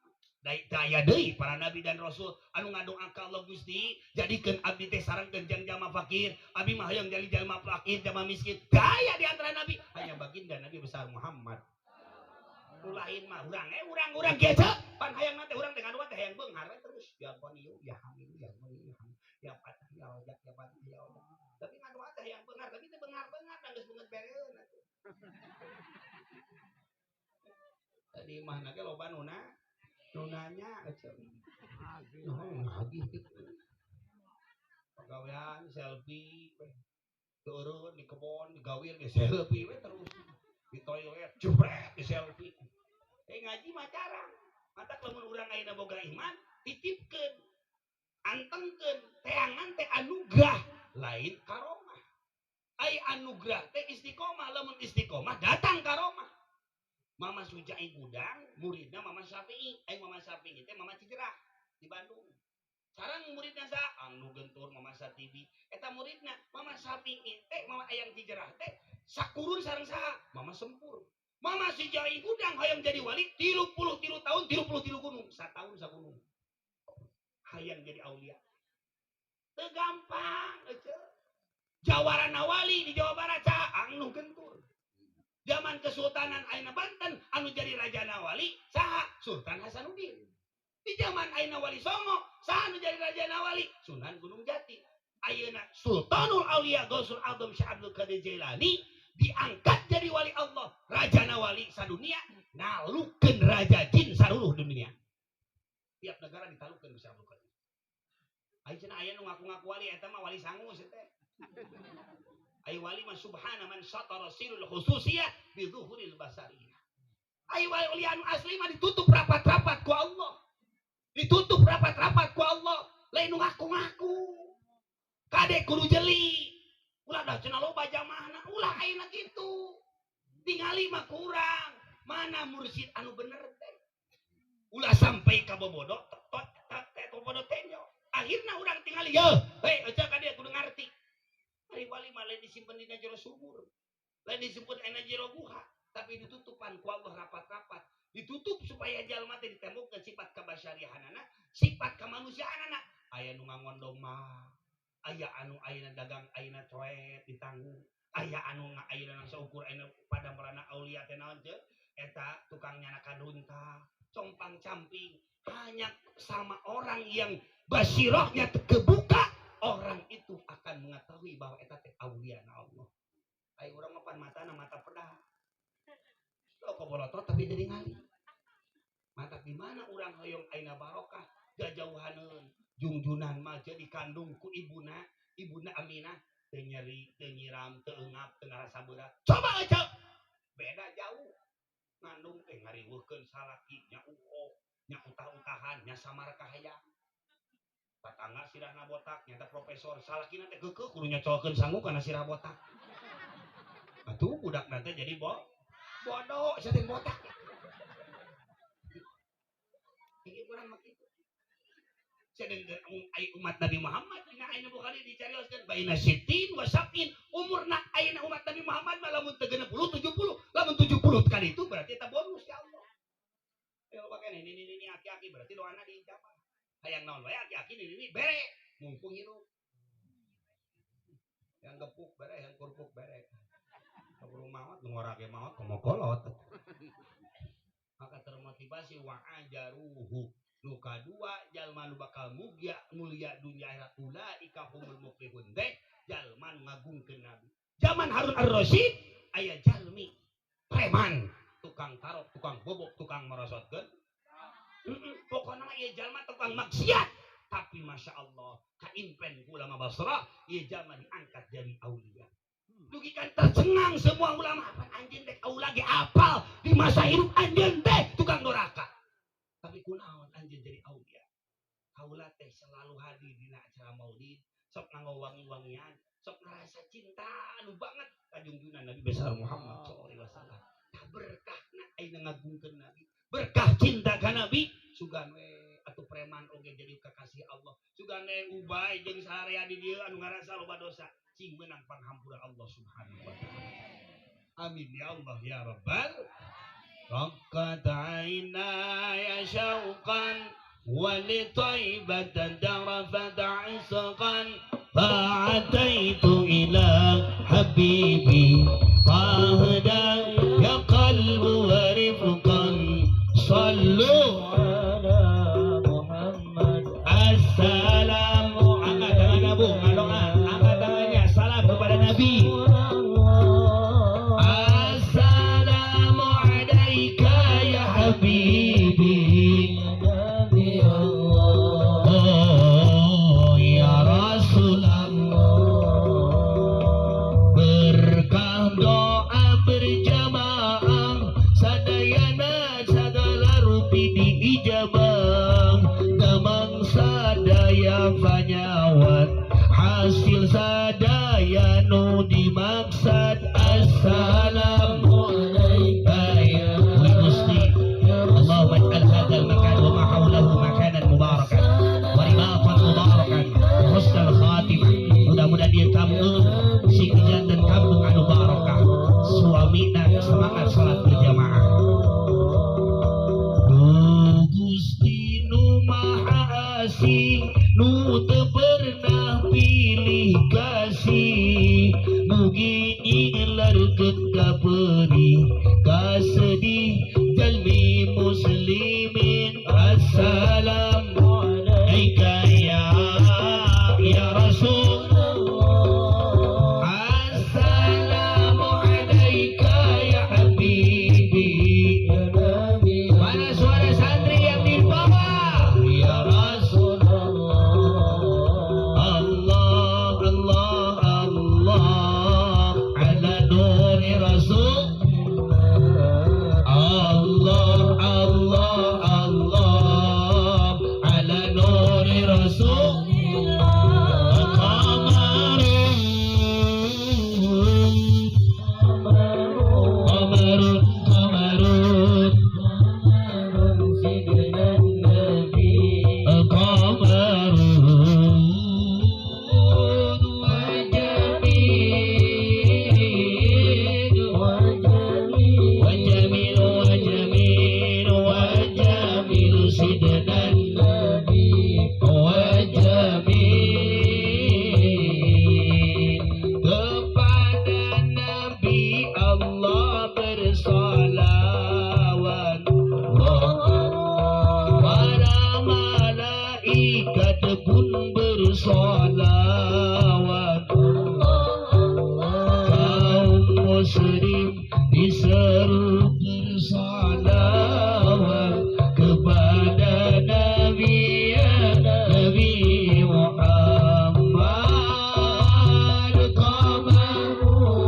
Daya deui para nabi dan rasul anu ngadoakeun Allah Gusti jadikeun abdi teh sarengkeun jeung jalma fakir. Abi mah hayang jadi jalma fakir, jalma miskin. Daya di antara nabi hanya baginda Nabi besar Muhammad. Nu lain mah urang kieu pan hayang teh urang teh ngadoa teh hayang beunghar terus ya qaniyu ya hamid ya qaniyu ya fatah ya ojak ya fatah ya ojak. Tapi ngadoa teh hayang beunghar tapi teh beunghar-beunghar geus beungeut bereun atuh. Tadi mah na ge loba nu nanya eceun. Nagih kitu. Pagawean selfie turun di kebon digawir di selfie we terus di toilet jebret di selfie. Ngaji mah cara. Mata lamun urang ayeuna boga iman titipkeun antengkeun teangan teh anugrah lain karomah. Ai anugrah teh istiqomah, lamun istiqomah datang karomah. Mama Sujai Gudang muridna Mama Syafi'i, Mama Syafi'i teh Mama Cijerah di Bandung. Sarang muridna sa anu gentur Mama Satibi eta muridna Mama Syafi'i teh Mama Ayang Cijerah teh sakurun sareng saha Mama Sempur. Mama Sujai Gudang hayang jadi wali 33 tahun 33 gunung, satahun sagunung. Hayang jadi aulia. Teu gampang eceun. Jawarana wali di Jawa Barat saha anu gentur. Zaman Kesultanan ayeuna Banten anu jadi Raja Nawali saha Sultan Hasanuddin. Di zaman ayeuna Wali Songo saha anu jadi Raja Nawali Sunan Gunung Jati. Ayeuna Sultanul Aulia Gausul Azam Syekh Abdul Qadir Jailani diangkat jadi wali Allah, Raja Nawali sadunia, nalukeun raja jin saluruh dunia. Tiap negara ditalukeun ku Syekh Abdul Qadir. Ayeuna aya nu ngaku-ngaku wali eta mah wali sangu teh. Ay wali man subhana man satara sirul khususiyah bi zuhuril basariyah. Ay wali anu asli mah ditutup rapat-rapat ku Allah. Ditutup rapat-rapat ku Allah. Lain nu ngaku-ngaku. Kade kudu jeli. Ulah dah cenah loba jamaahna. Ulah ayeuna kitu. Tingali mah kurang. Mana mursyid anu bener teh. Ulah sampai ka bobodo teh bobodo teh nyo. Akhirna urang tingali yeuh. Hei aja kade kudu ngarti. Hari wali malah disimpan di jero sumur, lain disimpan di jero guha, tapi ditutupan ku Allah rapat-rapat, ditutup supaya jalma teh ditembokkeun sifat kabasyariahanana, sifat kemanusiaanana. Aya nu ngangondong mah, aya anu ayeuna dagang ayeuna coet ditanggung, aya anu ayeuna saukur ayeuna pada merana aulia teh naon teh, eta tukang nyana kadunta, compang camping, hanya sama orang yang basirahnya kebuka. Orang itu akan mengetahui bahwa eta teh aulia na Allah. Ai urang mah pan matana mata pedah. Kok bolotot tapi jadi ngali. Mata di mana urang hoyong aina barokah jajauhaneun. Jungjunan mah jadi kandung ku ibuna Aminah teu nyeri, teu nyiram, teu eungap, teu ngarasa berat. Coba aja. Beda jauh. ngandung teh ngariweuhkeun salaki nya uho nya utah-utahan nya samar kahayang tatangga sirahna botak nyata profesor salakina teh keukeuh kudu nyocolkeun sangu kana sirah botak atuh budak teh jadi bodoh sia teh botak iki kurang mah kitu sedang umat Nabi Muhammad dina ayeuna Bukhari dicarioskeun baina sitin wa sab'in umurna ayeuna umat Nabi Muhammad mah lamun teu 60 70 lamun 70 kali itu berarti eta bonus ya Allah. Ya pakai ini aki-aki berarti doana diijabah. Hayang naon wae aki-aki ini bere mumpung hidup. Yang gepuk bere yang kurpuk bere. Kaburu maot ngorake maot komo kolot. Maka termotivasi wa ajaruhu nu kadua jalma nu bakal mulia dunia akhirat ulaika humul muflihun teh jalma nu ngagungkeun nabi zaman Harun ar-Rasyid aya jalmi preman tukang tarok tukang bobok tukang merosotkeun pokona ieu jalma tukang maksiat tapi masya Allah kaimpen ku ulama Basra ieu jalma diangkat jadi aulia dugikan tercengang semua ulama apa anjeun teh aula ge apal di masa hidup anjeun teh tukang doraka tapi kunaon anjeun jadi aulia kaula teh selalu hadir dina acara maulid sok nganggo wangi-wangian sok ngarasa cinta anu banget ka junjungan Nabi besar Muhammad sallallahu alaihi wasallam tah berkahna ayeuna ngagungkeun Nabi berkah cinta ka Nabi sugan we atuh preman oge jadi kekasih Allah sugan we ubay jeung sarea di dieu anu ngarasa loba dosa cing meunang panghampura Allah subhanahu wa taala amin ya Allah ya rabbal رقت عيناي شوقا ولطيبة درفت عشقا فأتيت إلى حبيبي طاهدا يا قلب ورفقا صلوا على محمد السلام angkat tangan Abu doa angkat tangannya salam kepada Nabi Habibi Nabi Allah oh ya Rasulullah berkah doa berjamaah sadayana segala rupi diijabah damang sadaya fanyawat hasil sadaya nu dimaksad assalamu alaika ya Gusti اللهم اجعل هذا المكان وما حوله مكانا مباركا ورباطا مباركا حسن الخاتمة mudah-mudahan dia kampung si hujan dan kampung anu barakah suami dan semangat salat berjamaah Gusti nu maha asih nu teu pernah pilih kasih mugi ngilerkeun ka peurih ka sedih jalmi muslimin assalamu alaika ya Rasulullah assalamu alaika ya habibi ya nabi mana suara santri yang di bawah ya Rasulullah Allah Allah Allah ala nuri rasul Allah Allah Allah ala nuri Rasulillah qamarun sidran nabi qamarun sidnan nabi wajamil kepada Nabi Allah bersalawat para malaikat pun bersalawat kaum muslim diseru bersalawat kepada Nabi ya Nabi Muhammad qamarun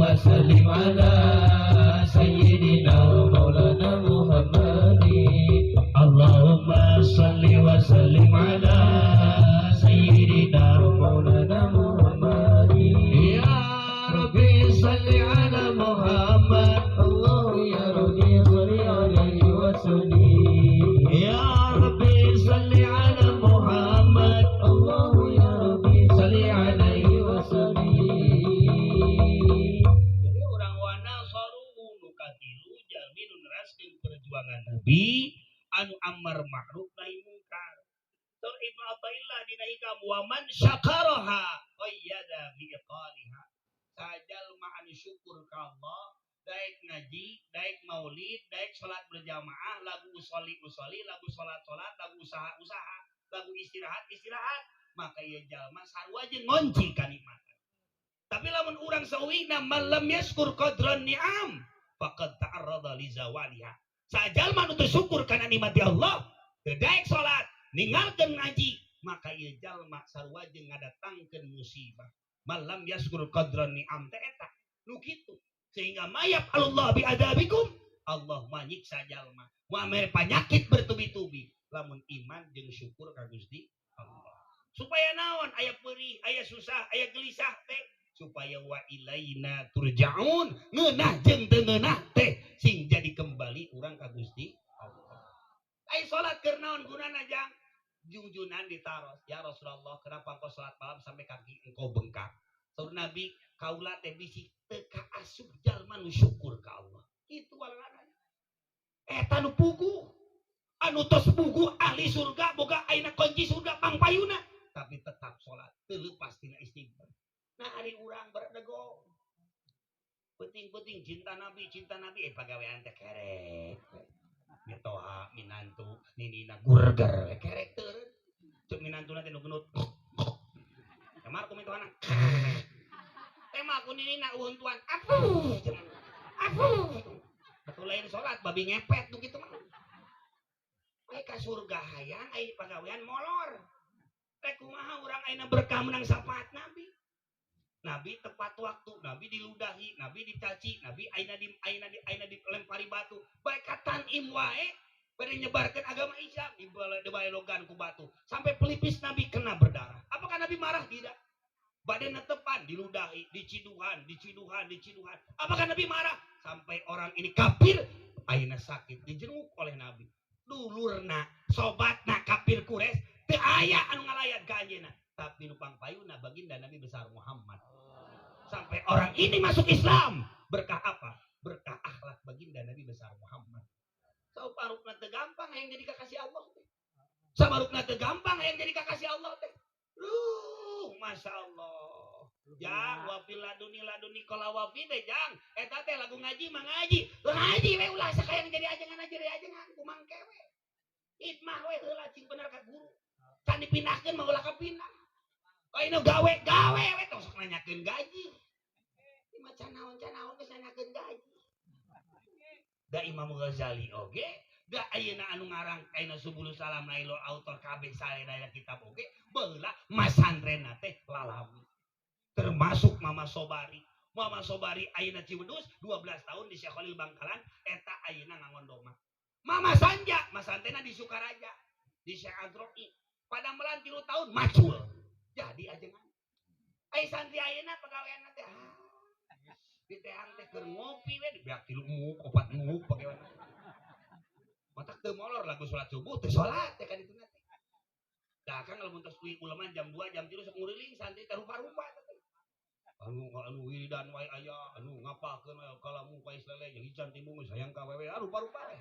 وسلم على سيدنا مولانا محمد اللهم صل وسلم على سيدنا مولانا محمد يا ربي صل على محمد الله يا ربي صل عليه وسلم يا ربي صل على محمد الله يا ربي صل عليه وسلم. Jadi orang wana saruhu nukatilu jaminun raskin perjuangan Nabi anu ammar ma'ruf nahi mungkar. Tur Ibnu Athaillah dina hikam wa man syakaraha qayyada bi iqaliha. Sajal ma'an syukur ka Allah, daek ngaji, daek maulid, daek salat berjamaah, lagu usolli, lagu salat, lagu usaha, lagu istirahat, maka ieu jalma sarua jeung ngonci kanikmatan. Tapi lamun urang sawina malam yaskur qadran ni'am faqad ta'arrada li zawaliha. Sajalma nu teu syukur kana nikmat Allah, teu daek salat, ninggalkeun ngaji, maka ieu jalma sarua jeung ngadatangkeun musibah. Malam yaskur qadran ni'am teh eta nu kitu. Sehingga mayap Allah bi adabikum, Allah manyiksa jalma. Moal mere panyakit bertubi-tubi lamun iman jeung syukur ka Gusti Allah. Supaya naon aya peurih, aya susah, aya gelisah teh supaya wa ilaina turja'un, ngeunah jeung teu ngeunah teh sing jadi kembali urang ka Gusti Allah. Ai salat keur naon gunana jang? Junjunan ditaros. Ya Rasulullah, kenapa engkau salat malam sampai kaki engkau bengkak? Saur Nabi, kaula teh bisi teu kaasup jalma nu syukur ka Allah. Kitu walanana. Eta nu pugu. Anu tos pugu ahli surga boga ayeuna kunci surga pangpayuna, tapi tetap salat teu leupas tina istighfar. Nah, ari urang berdego. Penting-penting cinta Nabi pagawean teh kerek. Mitoha minantu ninina gurger kerek teu. Cuk minantuna teh nu gendut. Kamar ku mitohana. Tema ku ninina uhun tuan. Aku. Betul lain salat babi ngepet tuh kitu mah. Ai ka surga hayang ai pagawean molor. Rek kumaha urang ayeuna berkah menang syafaat Nabi. Nabi tepat waktu, Nabi diludahi, Nabi dicaci, Nabi aina dilempari batu. Baik katanim wae bade nyebarkeun agama Islam dibaelogan ku batu. Sampai pelipis Nabi kena berdarah. Apakah Nabi marah? Tidak. Bade netepan, diludahi, diciduhan. Apakah Nabi marah? Sampai orang ini kafir, ayeuna sakit dijenguk oleh Nabi. Dulurna, sobatna kafir Quraisy teu aya anu ngalayan ka anjeunna. Tapi nu pangpayuna baginda Nabi besar Muhammad. Sampai orang ini masuk Islam. Berkah apa? Berkah akhlak baginda Nabi besar Muhammad. Saparukna teu gampang hayang jadi kakasih Allah teh. Saparukna teu gampang hayang jadi kakasih Allah teh. Masya Allah. Jang wafil laduni kola wafi teh jang. Eta teh lagu ngaji mah ngaji. Ngaji we ulah sakayang jadi ajengan kumangke we. Hikmah we heula cing bener ka guru. Kan dipindahkeun mah ulah kapindah. Ayeuna gawe we tos nanyakeun gaji. Ieu mah can naon geus nanyakeun gaji. Da Imam Ghazali oge, da ayeuna anu ngarang ayeuna Subulus Salam Nailul autor kabeh salena kitab oge, beula masantrenna teh lalami. Termasuk Mama Sobari. Mama Sobari ayeuna Ciwedus 12 tahun di Syekh Khalil Bangkalan eta ayeuna ngangondoma. Mama Sanja masantena di Sukaraja di Syekh Adroi. Pada melan 3 tahun macul. Jadi ajengan. Ai santri ayeuna pagaweanna teh di teang teh keur ngopi we dibeak 3 muk 4 muk pagawean. Matak teu molor lagu salat subuh teu salat teh ka ditu teh. Da kan lamun tos kuy ulama jam 2 jam 3 sok nguriling santri teh rupa-rupa teh. Anu wiridan wae aya, anu ngapakeun wae kalamu pais lele jeung hican timbung sayang ka wewe rupa-rupa we.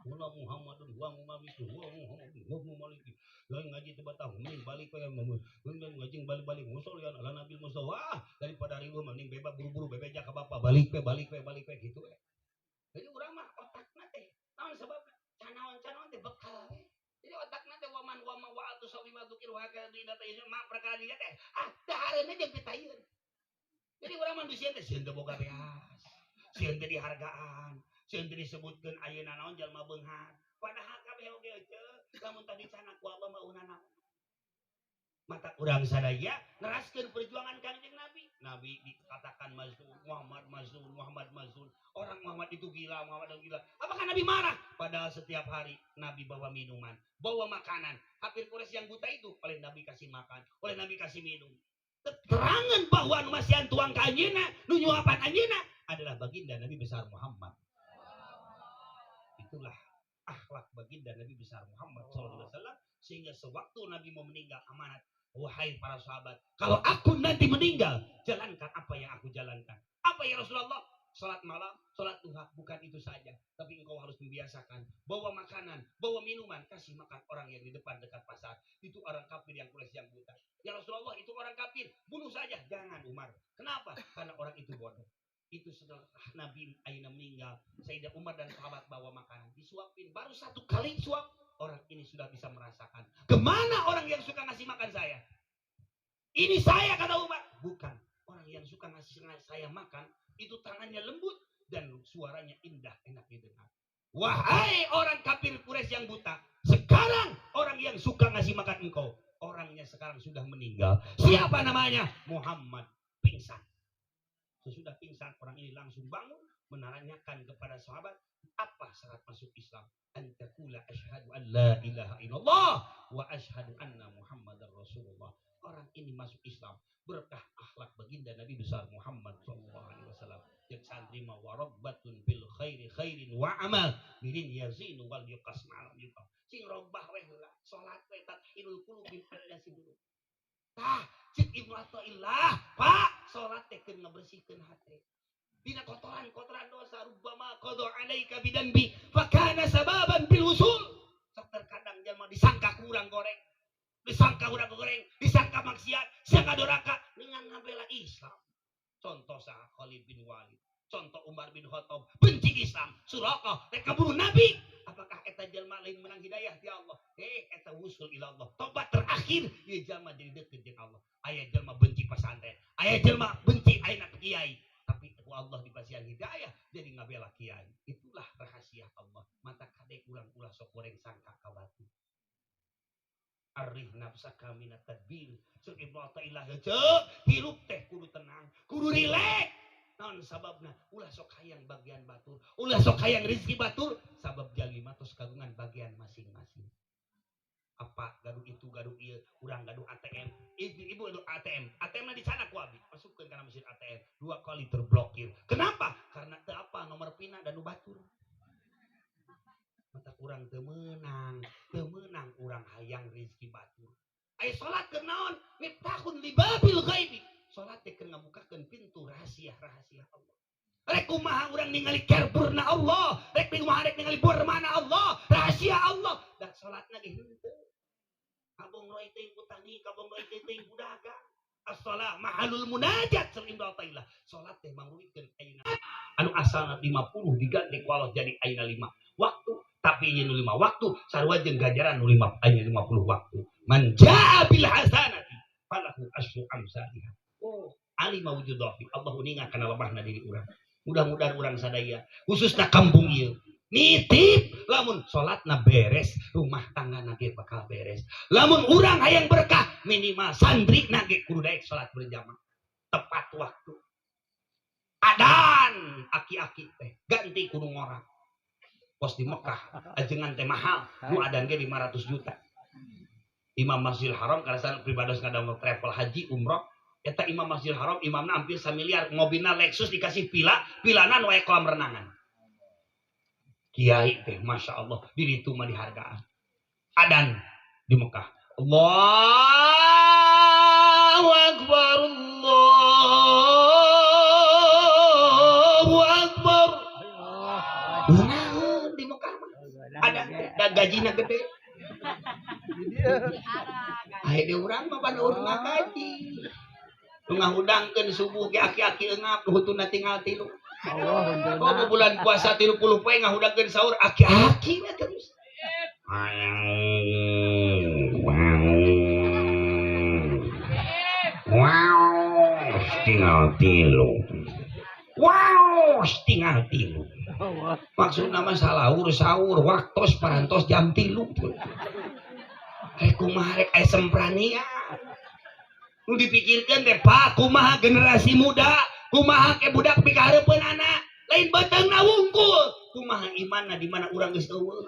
Mula Muhammadun wa Muhammadun wa Muhammadun wa Muhammadun. Lain ngaji teu batah mending balik we ngaji balik musul ya ala Nabi Mustafa daripada ribu mending bebas buru-buru bebeja ka bapa balik we gitu we. Jadi urang mah otakna teh naon sababna? Canaon teh bekal we. Jadi otakna teh waman wa atu sawima dzikir wa ka dina teh mah perkara dia teh dahareuna jeung pitayeun. Jadi urang mah bisian teh sieun teu boga beas. Sieun teu dihargaan. Sieun teu disebutkeun ayeuna naon jalma beunghar. Padahal kabeh oge teu lamun tadi canak ku Allah mah una naon. Mata urang sadaya neraskeun perjuangan Kangjeng Nabi. Nabi dikatakan mazlum, Muhammad mazlum, Muhammad mazlum. Orang Muhammad itu gila, Muhammad itu gila. Apakah Nabi marah? Padahal setiap hari Nabi bawa minuman, bawa makanan. Kafir Quraisy yang buta itu oleh Nabi kasih makan, oleh Nabi kasih minum. Keterangan bahwa masihan tuang ka anjeunna, nu nyuapan anjeunna adalah baginda Nabi besar Muhammad. Itulah akhlak baginda Nabi besar Muhammad SAW. Sehingga sewaktu Nabi mau meninggal amanat, wahai para sahabat, kalau aku nanti meninggal, jalankan apa yang aku jalankan. Apa ya Rasulullah? Salat malam, salat duha, bukan itu saja. Tapi engkau harus membiasakan bawa makanan, bawa minuman, kasih makan orang yang di depan dekat pasar. Itu orang kafir yang Quraisy yang buta. Ya Rasulullah, itu orang kafir, bunuh saja. Jangan Umar. Kenapa? Karena orang itu bodoh. Itu setelah Nabi Aina meninggal, Sayyidah Umar dan sahabat bawa makanan, disuapin. Baru satu kali suap, orang ini sudah bisa merasakan. Kemana orang yang suka ngasih makan saya? Ini saya, kata Umar. Bukan. Orang yang suka ngasih saya makan, itu tangannya lembut dan suaranya indah, enak didengar. Wahai orang kafir Quraisy yang buta, sekarang orang yang suka ngasih makan engkau, orangnya sekarang sudah meninggal. Siapa namanya? Muhammad. Pingsan. Sesudah pingsan, orang ini langsung bangun, menanyakan kepada sahabat, apa syarat masuk Islam? Antakula asyhadu an la ilaha illallah wa asyhadu anna Muhammadar Rasulullah. Orang ini masuk Islam berkah akhlak baginda Nabi besar Muhammad SAW. Yang santri ma warabbatun bil khairi khairin wa amal mirin yazinu wal yuqas ma'al yuqam. Sing robbah we heula, salat we tathirul qulubi hadasi dulu. Tah, cik Ibnu Athaillah, Pak, salat teh keun ngabersihkeun hate. Dina kotoran-kotoran dosa rubbama qada alaika bidanbi fa kana sababan bil usul. Sok terkadang jalma disangka kurang goreng. Disangka urang goreng, disangka maksiat, disangka doraka, dengan ngabela Islam. Contoh sah Khalid bin Walid, contoh Umar bin Khattab, benci Islam, Suraqah, reka bunuh Nabi. Apakah eta jalma lain menang hidayah di Allah? Eta wusul ila Allah. Tobat terakhir, ieu jalma jadi deukeut jeung Allah. Aya jalma benci pesantren, aya jalma benci ayeuna kiai, tapi ku Allah dipasihan hidayah jadi ngabela kiai. Itulah rahasia Allah. Mata kadek ulang-ulah sok goreng sangka ka batu. Arih nafsaka minat tadbir. Sok Ibnu Athaillah cek, hirup teh kudu tenang, kudu rileks. Naon sababna? Ulah sok hayang bagian batur, ulah sok hayang rezeki batur, sabab jalima tos kagungan bagian masing-masing. Apa gaduh itu gaduh ieu, urang gaduh ATM. Ibu gaduh ATM. ATM-na di sana ku abi, masukkeun kana mesin ATM, 2 kali terblokir. Kenapa? Karena teu apa nomor pina dan nu batur. Mata kurang temenang urang hayang rezeki batur. Aya salat keur naon? Miftahun libabil ghaibi. Salat teh keur ngabukakeun pintu rahasia-rahasia Allah. Rek kumaha urang ningali kerburna Allah, rek kumaha rek ningali bormana Allah, rahasia Allah. Da salatna ge henteu. Kabong roe teuing utani, kabong roe teuing budagang. As-shalah mahalul munajat sering Ibnu Athaillah. Salat teh mangruikeun ayeuna. Anu asalna 50 diganti ku Allah jadi ayeuna 5 waktu. Tapi ini 5 waktu, sarua jeung ganjaran 50 waktu. Man jaa bil hasanati falahu asyru amsalihha. Oh, alima wujud dhafi. Allah uningan kana lemahna diri urang. Mudah-mudahan urang sadaya, khususna kampung ieu, nitip lamun salatna beres, rumah tanggana ge bakal beres. Lamun urang hayang berkah, minimal santrina ge kudu daek salat berjamaah. Tepat waktu. Adan aki-aki teh ganti kudu ngorang. Pos di Mekah, ajengan teh mahal, nu adan ge 500 juta. Imam Masjidil Haram karasa pribados ngadamel travel haji umroh, eta Imam Masjidil Haram imamna hampir 1 miliar, mobilna Lexus dikasih pilana nu aya kolam renangan. Kiai teh Masya Allah, di ditu mah dihargaan. Adan di Mekah. Allahu Akbar, Allahu Akbar. Ada dan gajinya gede. Akhirnya urang mah pada urang gaji. Nu ngahudangkeun subuh ge aki-aki eungap nu hutuna tinggal 3. Oh bulan puasa 30 poe ngahudangkeun sahur aki-aki na terus. Wow, tinggal 3. Wow, tinggal 3. Maksud nama sahur waktos parantos jam 3. Kumaha rek aya semprania. Nu dipikirkeun teh Pak, kumaha generasi muda, kumaha ke budak pikahareupeun anak, lain beteungna wungkul. Kumaha imanna di mana urang geus eueuh.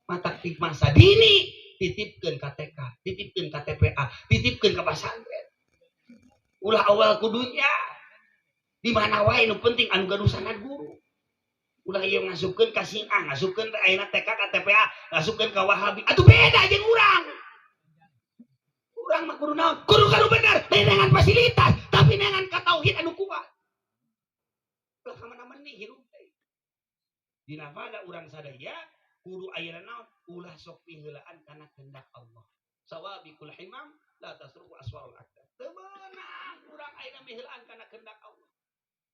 Matak ti masa dini titipkeun ka TK, titipkeun ka TPA, titipkeun ka pasantren. Ulah awal kudunya. Di mana wae nu penting anu gaduh sanad guru. Ulah ieu ngasupkeun ka Singah, ngasupkeun ayeuna TK ka TPA, ngasupkeun ka Wahabi. Atuh beda jeung urang. Urang mah kudu naon? Kudu bener, lain dengan fasilitas, tapi dengan katauhid anu kuat. Ulah ka mana-mana hirup teh. Dina pada urang sadaya kudu ayeuna naon? Ulah sok piheulaan kana kehendak Allah. Sawabiqul himam la tasruqu aswarul akdar. Teu beunang urang ayeuna miheulaan kana kehendak Allah.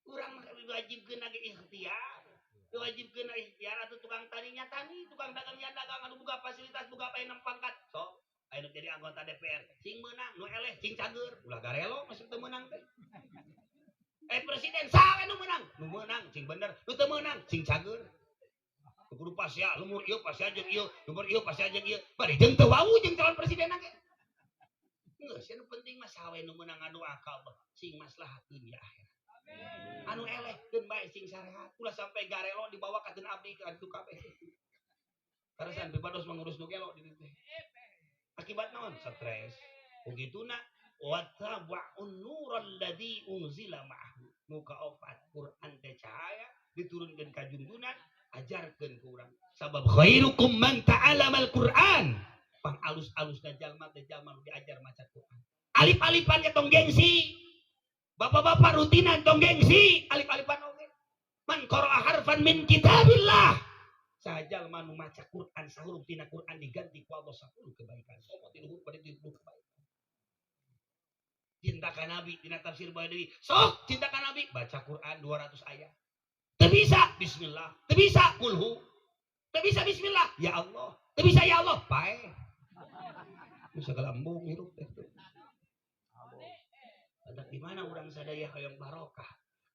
Urang mah diwajibkeun ge ikhtiar. Diwajibkeun ikhtiar atuh tukang taninya tani, tukang dagangnya dagang, anu boga fasilitas, boga paenem pangkat. Sok ayeuna jadi anggota DPR. Cing meunang, nu eleh cing cager. Ulah garelo masuk teu meunang teh. Presiden sawe nu meunang? Nu meunang cing bener, nu teu meunang cing cager. Kudu pasya, lumur ieu pasya jeung ieu, lumur ieu pasya jeung ieu. Bari jeung teu wau jeung calon presiden ge. Geus anu penting mah sawe nu meunang anu akal sing maslahat dunia akhirat. Anu eleh keun bae sing sarehat. Ulah sampai garelo dibawa ka teun abdi ka ditu kabeh. Karasan pipados mangurus nu gelo di ditu. Akibat naon? Stres. Begituna wa tabu'un nural ladzi unzila ma'ahu. Muka opat Quran teh cahaya diturunkeun ka junjungan, ajarkeun ku urang. Sabab khairukum man ta'alamal Quran. Pang alus-alusna jalma teh jalma nu diajar maca Quran. Alif-alifan ge tong gengsi. Bapak-bapak rutinan tong gengsi, alif-alifan oge. Man qara'a harfan min kitabillah. Sajal manu maca Quran sahuruf tina Quran diganti ku Allah 10 kebaikan. Somo ti luhur pada 10 kebaikan. Cinta ka Nabi dina tafsir Badawi. Sok cinta ka Nabi baca Quran 200 ayat. Teu bisa bismillah, teu bisa kulhu. Teu bisa bismillah, ya Allah. Teu bisa ya Allah, bae. Bisa galambung hirup teh. Ada di mana urang sadaya hayang barokah.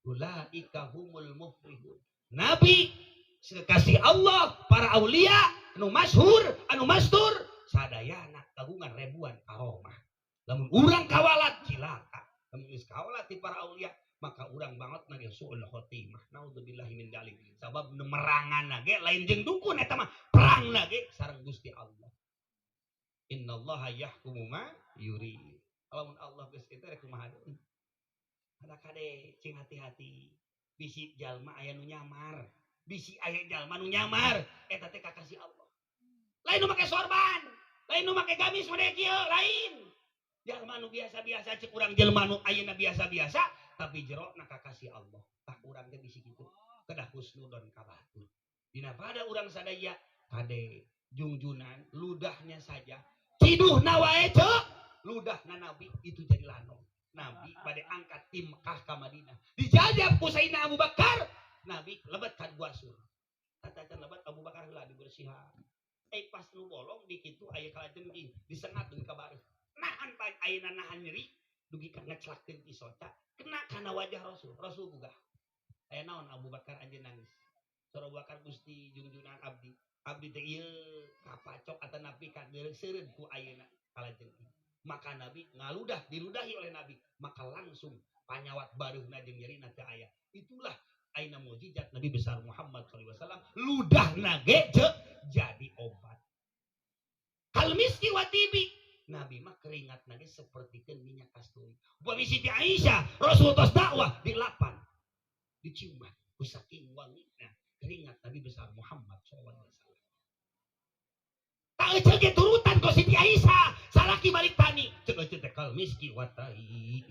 Ulaika humul muflihun. Nabi sekasih Allah, para aulia, anu masyhur, anu mastur, sadayana kagungan ribuan karomah. Lamun urang kawalat cilaka. Lamun geus kawalat ti para aulia, maka urang banget na suul khotimah. Naudzubillahi min dzalik. Sabab meranganna ge lain jeung dukun eta mah perangna ge sareng Gusti Allah. Innallaha yahkumu ma yuri. Lamun Allah geus kitu rek kumaha deui. Ada kade cing hati-hati. Bisi jalma aya nu nyamar. Bisi aya jalma nu nyamar eta teh kakasih Allah. Lain nu make sorban, lain nu make gamis mode kieu, lain. Jalma nu biasa-biasa cek urang jelma nu ayeuna biasa-biasa tapi jerona kakasih Allah. Tah urang teh bisi kitu. Kedah husnudon ka batur. Dina pada urang sadaya kade jungjunan ludahnya saja. Ciduhna wae ceuk. Ludahna Nabi itu jadi lanong. Nabi bade angkat tim Mekah ka Madinah. Dijajab ku Sayyidina Abu Bakar. Nabi lebat kan guasur. Tatacan lebat Abu Bakar heula dibersihan. Pas nu bolong di kitu aya kalajengking disengat deui ka bareuh. Nahan pan ayeuna nahan nyeri dugi ka ngeclakeun isoca kena kana wajah Rasul. Rasul gugah. Aya naon Abu Bakar anjeun nangis. Saur Abu Bakar Gusti junjunan abdi. Abdi teh ieu kapacok atawa napi ka seureud ku ayeuna kalajengking. Maka Nabi ngaludah diludahi oleh Nabi, maka langsung panyawat baruhna jeung nyerina teh aya. Itulah aina mukjizat Nabi besar Muhammad sallallahu alaihi wasallam, ludahna ge jadi obat. Kal miski wa tibi. Nabi mah keringatna ge sapertikeun minyak kasturi. Upami Siti Aisyah, Rasul tos dakwah di lapan. Diciuman ku saking wangina keringat Nabi besar Muhammad sallallahu alaihi wasallam. Tak ecel ge turutan ku Siti Aisyah, salaki balik tani. Ceuk ecel teh kal miski wa tai.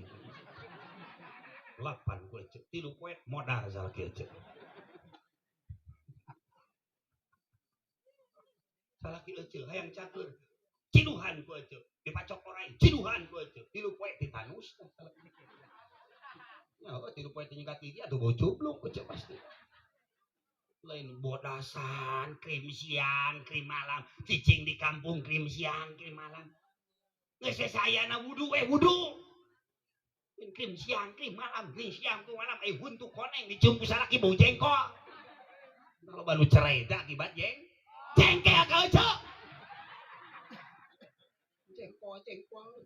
Lapan ku ecel 3 poe modal salaki ecel. Salaki ecel hayang cakeun. Ciduhan ku eceu dipacok orai ciduhan ku eceu 3 poe ditanus ya 3 poe teh nyingkat gigi atuh bau cubluk eceu pasti lain bodasan krim siang krim malam cicing di kampung krim siang krim malam geus sayana wudu wudu krim siang krim malam huntu koneng dicium ku salaki bau jengkol kalau baru cerai dah akibat jengkel ka eceu cengkol.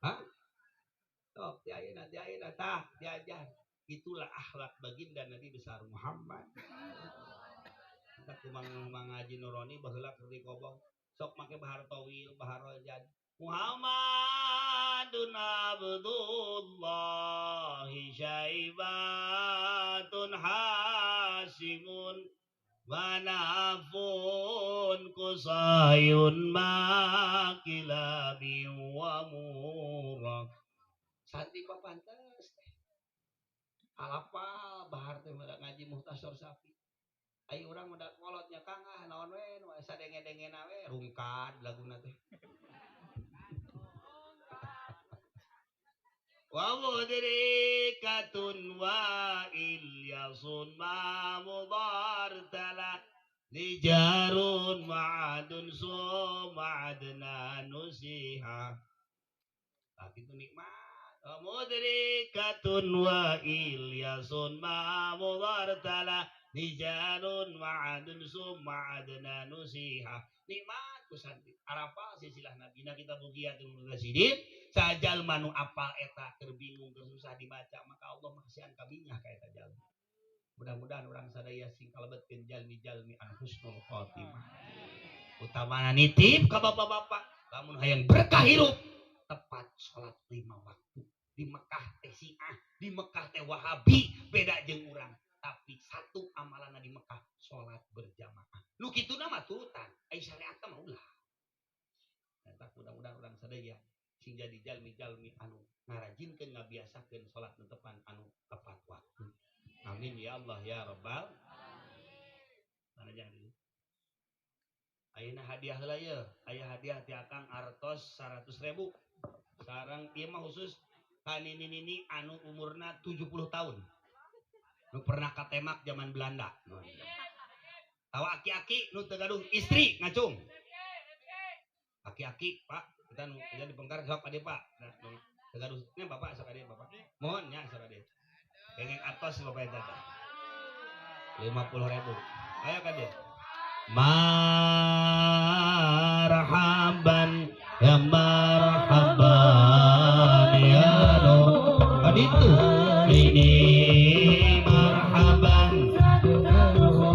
Hah? Sok ti ayeuna tah diajar. Itulah akhlak baginda Nabi besar Muhammad. Kita kumang ngaji Nurani baheula keur dikobong. Sok make bahar tawil, bahar rojad. Muhammadun Abdullahi syaibatun hasimun manafun kusayun makilabi wa murak. Santi papantes alapa bahar teh ngaji Muhtasar Safi. Ayo urang udah kolotnya Kang naon we nu sadenge-dengena we rungkad laguna teh. Wa mudrikatun wa ilyasun ma mudartala lijarun ma'adun ma'adna nusiha. Tapi itu nikmat. Wa mudrikatun wa ilyasun ma mudartala lijarun ma'adun ma'adna nusiha. Nikmat kusanti arapa silsilah nabi kita bugiatun rasidin sajal manu apal eta keur bingung keur susah dibaca maka Allah makasihan kabinya ka eta jalmi. Mudah-mudahan orang sadaya sing kalebetkeun jalmi-jalmi an husnul khotimah. Utamana nitip ka bapak-bapak lamun hayang berkah hirup tepat salat 5 waktu. Di Mekah teh Syiah, di Mekah teh Wahabi beda jeung urang. Tapi satu amalan di Mekah sholat berjamaah. Lu kitu nama turutan. Ai syariat mah ulah. Eta mudah-mudahan urang sadaya sing jadi jalmi-jalmi anu ngarajinkeun ngabiasakeun sholat netepan anu tepat waktu. Amin ya Allah ya rabbal. Mana jangan dulu. Ayeuna hadiah heula ye. Aya hadiah ti Akang artos 100.000. Sareng ieu mah khusus ka nini-nini anu umurna 70 tahun. Nu pernah katemak zaman Belanda. Tawa aki-aki nu teu gaduh istri ngacung. Aki-aki Pak, kita nu jadi pengkar sok ade Pak. Nah, teu gaduh nya Bapak sok ade Bapak. Mohon nya sok ade. Kengeng atos Bapak eta. 50.000. Ayo kade. Marhaban ya marhaban ya Nur. Aditu ini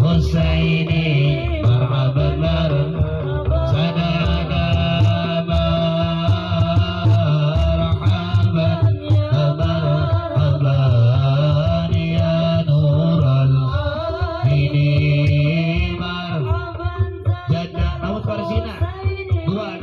Husaini marhaban marhaban sadana marhaban marhaban ya Nurul ini marhaban jada namun parsina dua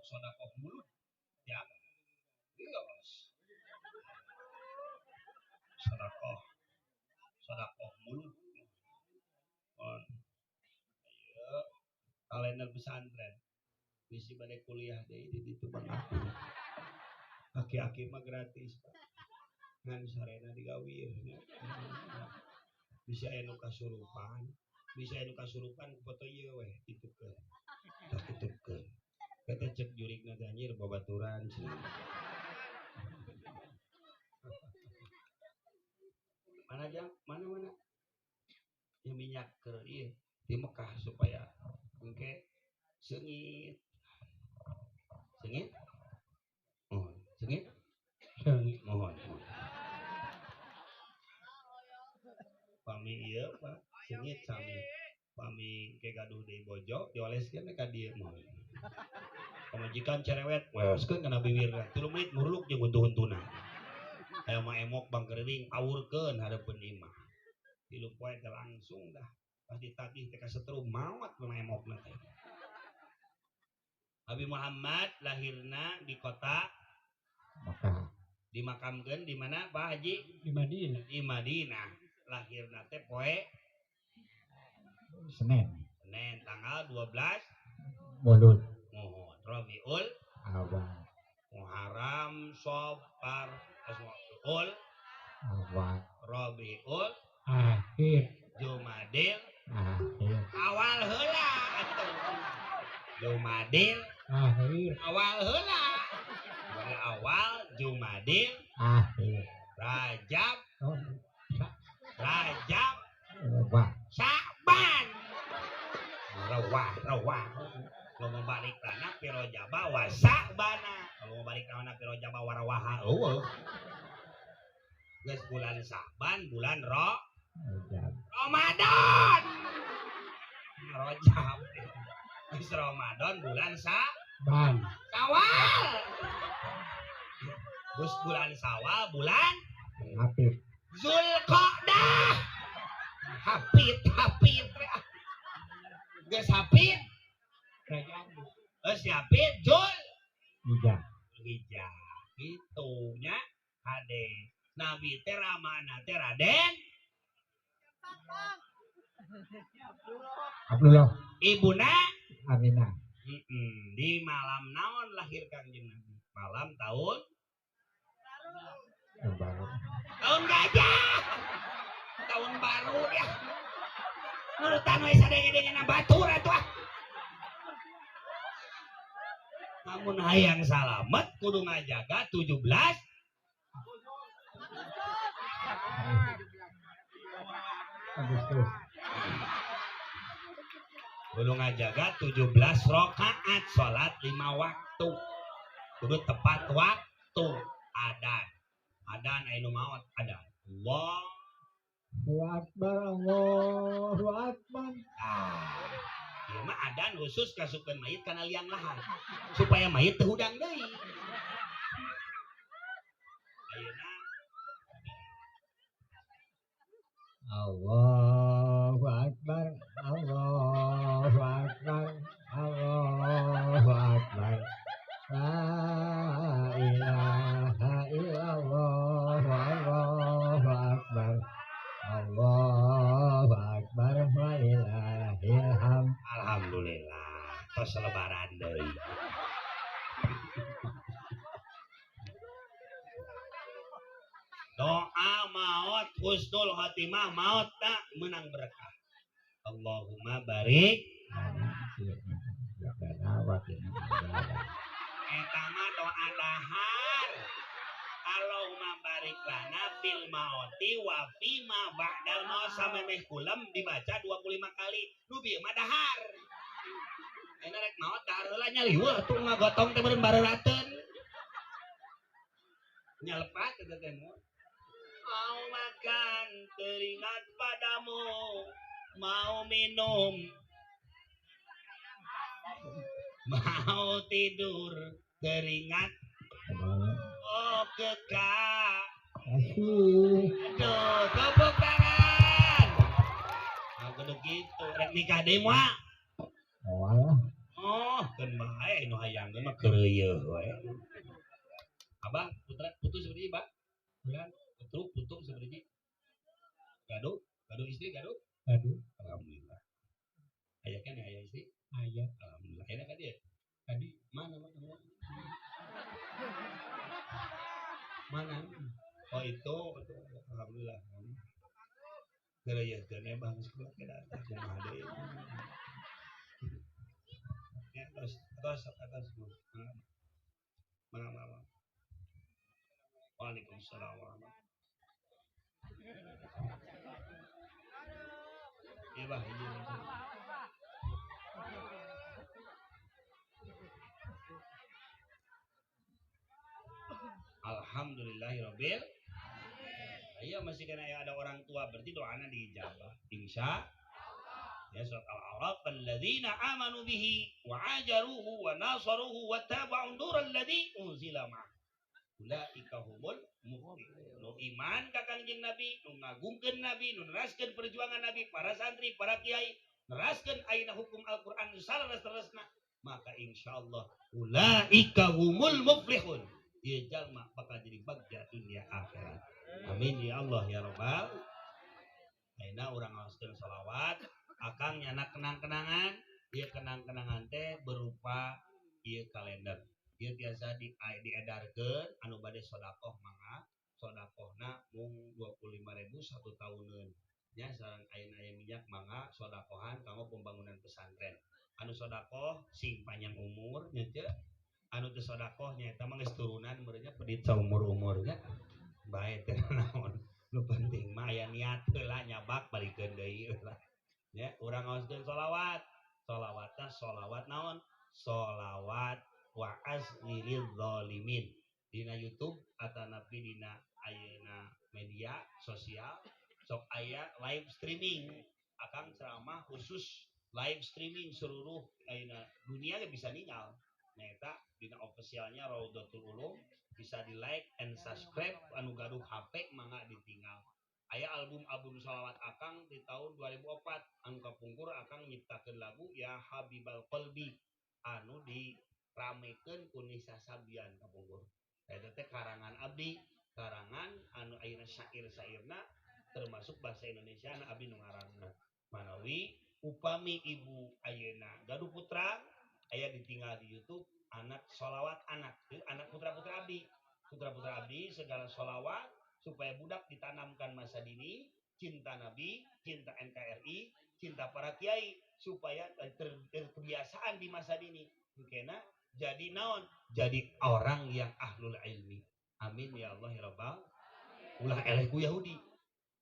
sodakoh mulut ya sodakoh mulut kalender pesantren bisi bade kuliah deh di ditu Bang aki-aki mah gratis Pak ngan sarena digawir bisa anu kasurupan foto ieu weh ditutkeun kata cek jurik na anjir babaturan mana yang minyak ke ieu di Mekah supaya engke sengit mohon pami ieu Pak sengit sami pami ke gaduh deui bojo dioleskeun ka dieu mah pamajikan cerewet weskeun kana bibirna 3 menit murluk jeung untu-untuna aya mah emok bangkeuring awurkeun hareupun imah 3 poe teh langsung dah pas ditagih teh kasetrum maot mah emokna teh Nabi Muhammad lahirna di kota Mekah dimakamkeun di mana Pak Haji Di Madinah. di Madinah lahirna teh poe Senin Senin tanggal 12 Mulut Rabiul Awal Muharram Safar Rabiul Awal Rabiul Akhir. Jumadil Akhir awal heula atuh Jumadil Akhir. awal heula Bari awal Jumadil Akhir Rajab Oh, Rajab Wah Sa'ban rawah kalau mau balik tanah piro jaba wa Sa'bana kalau mau balik tanah piro jaba warawaha eueuh geus bulan Sa'ban bulan Rajab Ramadan Rajab geus Ramadan bulan ban. Sawal geus bulan Sawal bulan Hafid Zulqa'dah hafid geus hafid Kerajaan. geus hafid Jul Hijjah Hijjah itunya hade Nabi teh ramana teh Raden Abdullah ibuna Aminah di malam naon lahir Kangjeng Nabi malam tahun yang baru tahun gajah tahun baru ya nurutan we sadenge-dengena batur atuh namun hayang salamet kudu ngajaga 17 Agustus kudu ngajaga 17 rakaat salat 5 waktu kudu tepat waktu adan anu maot adan Allah Allahu Akbar ieu mah adan khusus kasupkeun mayit kana liang lahan supaya mayit teu hudang deui ayeuna Allahu Akbar Allahu Akbar Allahu Akbar La ilaha illallah Allahu Akbar Allahu Akbar walillahil hamd alhamdulillah tos lebaran deui doa maot husnul khotimah maot tak menang berkah Allahumma barik eta mah doa dahar Allahumma barik lana fil maoti wa fima ba'dal maut samemeh kulam dibaca 25 kali nu bieu mah dahar ayeuna rek maot dahar heula nya liweuh atuh ngagotong teh beureun bareureuten nyelepat eta teh mah mau makan teringat padamu mau minum mau tidur teringat oh kekak aduh tepuk tangan nah kudu gitu rek nikah deui moal oh keun bae nu hayangkeun mah keureueuh we abang putu seperti Mbak bulan putu seperti gaduh istri gaduh alhamdulillah aya kan aya istri Ayat. alhamdulillah enak kan dia tadi mana oh itu alhamdulillah geureuh teh bang sekolah ke datang kumaha deui ya terus mangga Waalaikumsalam warahmatullahi iya bah izin alhamdulillahirabbil iya masih kena ada orang tua berarti doanya diijabah insya Ya surat Al-A'raf, alladzina amanu bihi wa ajaruhu wa nasaruhu wa taba'u nural ladzi unzila ma'ah. Ulaika humul muflihun. Nu iman ka Kangjeng Nabi, nu ngagungkeun Nabi, nu neraskeun perjuangan Nabi, para santri, para kiai, neraskeun ayeuna hukum Al-Qur'an salah-salahna, maka insyaallah ulaika humul muflihun. Ieu jalma bakal jadi bagja dunia akhirat. Amin ya Allah ya Rabbal. Ayeuna urang ngaoskeun shalawat, akang nyana kenang-kenangan, ieu kenang-kenangan teh berupa ieu kalender. Ieu biasa diedarkeun anu bade sedekah mangga, sedekahna mung 25.000 satu tahuneun. Nya sareng ayeuna aya minyak mangga sedekahan kanggo pembangunan pesantren. Anu sedekah sing panjang umur nya teh. Anu teu sedekah nya eta mah geus turunan meureunnya pedit saumur-umur nya. Bae teh naon. Nu penting mah aya niat heula nyabak balikeun deui heula. Ya, urang ngaoskeun sholawat. Sholawatna sholawat naon? Sholawat wa azlil zalimin. Dina YouTube atanapi dina ayeuna media sosial sok aya live streaming. Akang ceramah khusus live streaming seluruh ayeuna dunia ge bisa ningal. Nyata dina officialnya Raudhatul Ulum bisa di like and subscribe anu gaduh HP mangga ditinggal. Aya album sholawat akang di tahun 2004 anu kapungkur akang nyiptakeun lagu Ya Habibal Qalbi anu diramekeun ku Nisa Sabian kapungkur. Eta teh karangan abdi, karangan anu ayeuna syair-syairna termasuk bahasa Indonesia na abdi nu ngaranna. Manawi upami ibu ayeuna gaduh putra aya ditinggal di YouTube anak sholawat anak putra-putra abdi. Putra-putra abdi segala sholawat supaya budak ditanamkan masa dini cinta Nabi, cinta NKRI, cinta para kiai supaya terkebiasaan di masa dini. Mungkinna jadi naon? Jadi orang yang ahlul ilmi. Amin ya Allah ya Rabbal. Ulah eleh ku Yahudi.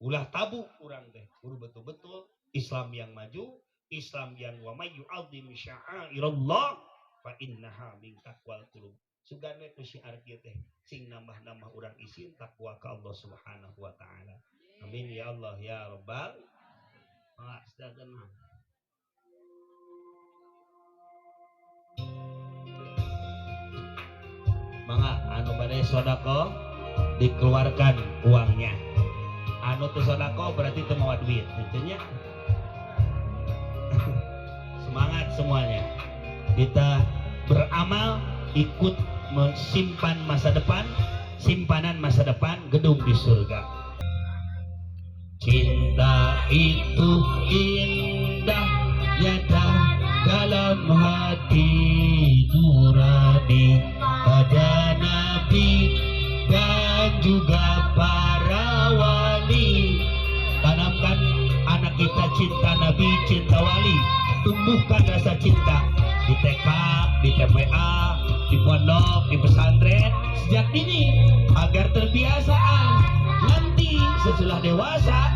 Ulah tabu urang teh. Kudu betul-betul Islam yang maju, Islam yang wa may yu'azzim sya'airallah fa innaha min taqwal qulub. Sugan we ku syiar kieu teh sing nambah-nambah urang isin takwa ka Allah Subhanahu wa taala. Amin ya Allah ya Rabbal. Astagfirullah. Mangga anu bade sedekah dikeluarkan uangnya. Anu teu sedekah berarti teu mawa duit, gitu nya. Semangat semuanya. Kita beramal ikut menyimpan masa depan, simpanan masa depan gedung di surga. Cinta itu indah nyata dalam hati nurani pada Nabi dan juga para wali. Tanamkan anak kita cinta Nabi, cinta wali. Tumbuhkan rasa cinta di TK, di TPA, di pondok, di pesantren sejak dini agar terbiasaan nanti setelah dewasa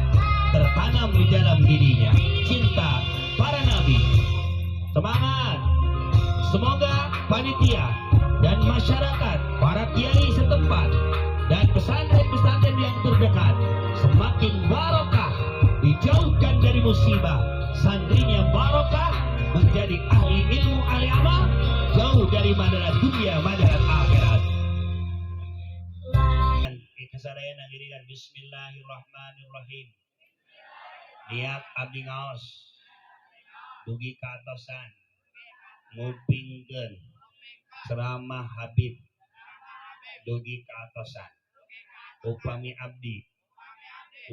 tertanam di dalam dirinya cinta para nabi. Semangat! Semoga panitia dan masyarakat, para kiai setempat dan pesantren-pesantren yang terdekat semakin barokah, dijauhkan dari musibah, santrinya barokah, menjadi ahli ilmu, ahli amal, jauh dari madarat dunia, madarat akhirat. Kesadayana ngirikan bismillahirrahmanirrahim. Niat abdi ngaos dugi ka atosan ngupingkeun ceramah Habib dugi ka atosan upami abdi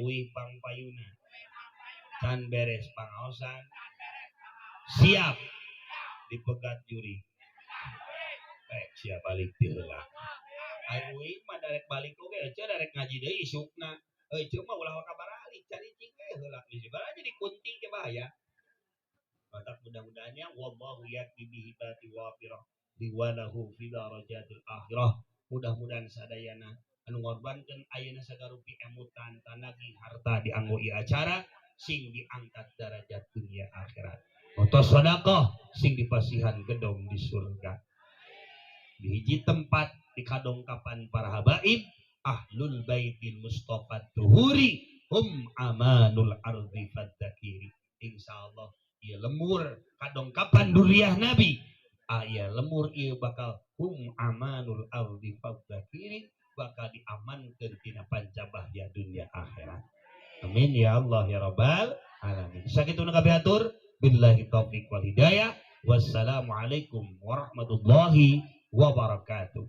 uih pangpayuna can beres pangaosan siap dipegat juri. Siap balik heula. Ai uing mah darek balik oge aja darek ngaji deui isukna. Ceuk mah ulah kabarali cari cing heula. Bisi bara jadi kunting ke bahaya. Mata mudah-mudahannya wallahu yaqdi bihi bati wa firah diwalahu fi darajatil akhirah. Mudah-mudahan sadayana anu ngorbankeun ayeuna sagarupi emutan tanagi harta dianggo ieu acara sing diangkat derajat dunia akhirat. Otos sedekah sing dipasihan gedong di surga. Di hiji tempat di kadongkapan para habaib ahlul baitil mustofa tuhuri hum amanul ardi fadzakiri. Insyaallah ieu lemur kadongkapan duriah nabi ieu lemur ieu bakal amanul ardi fadhakiri bakal diamankeun tina pancabahya dunia akhirat. Amin ya Allah ya rabbal alamin. Sakituna kabeh atur billahi taufiq wal hidayah. Wassalamualaikum warahmatullahi wabarakatuh.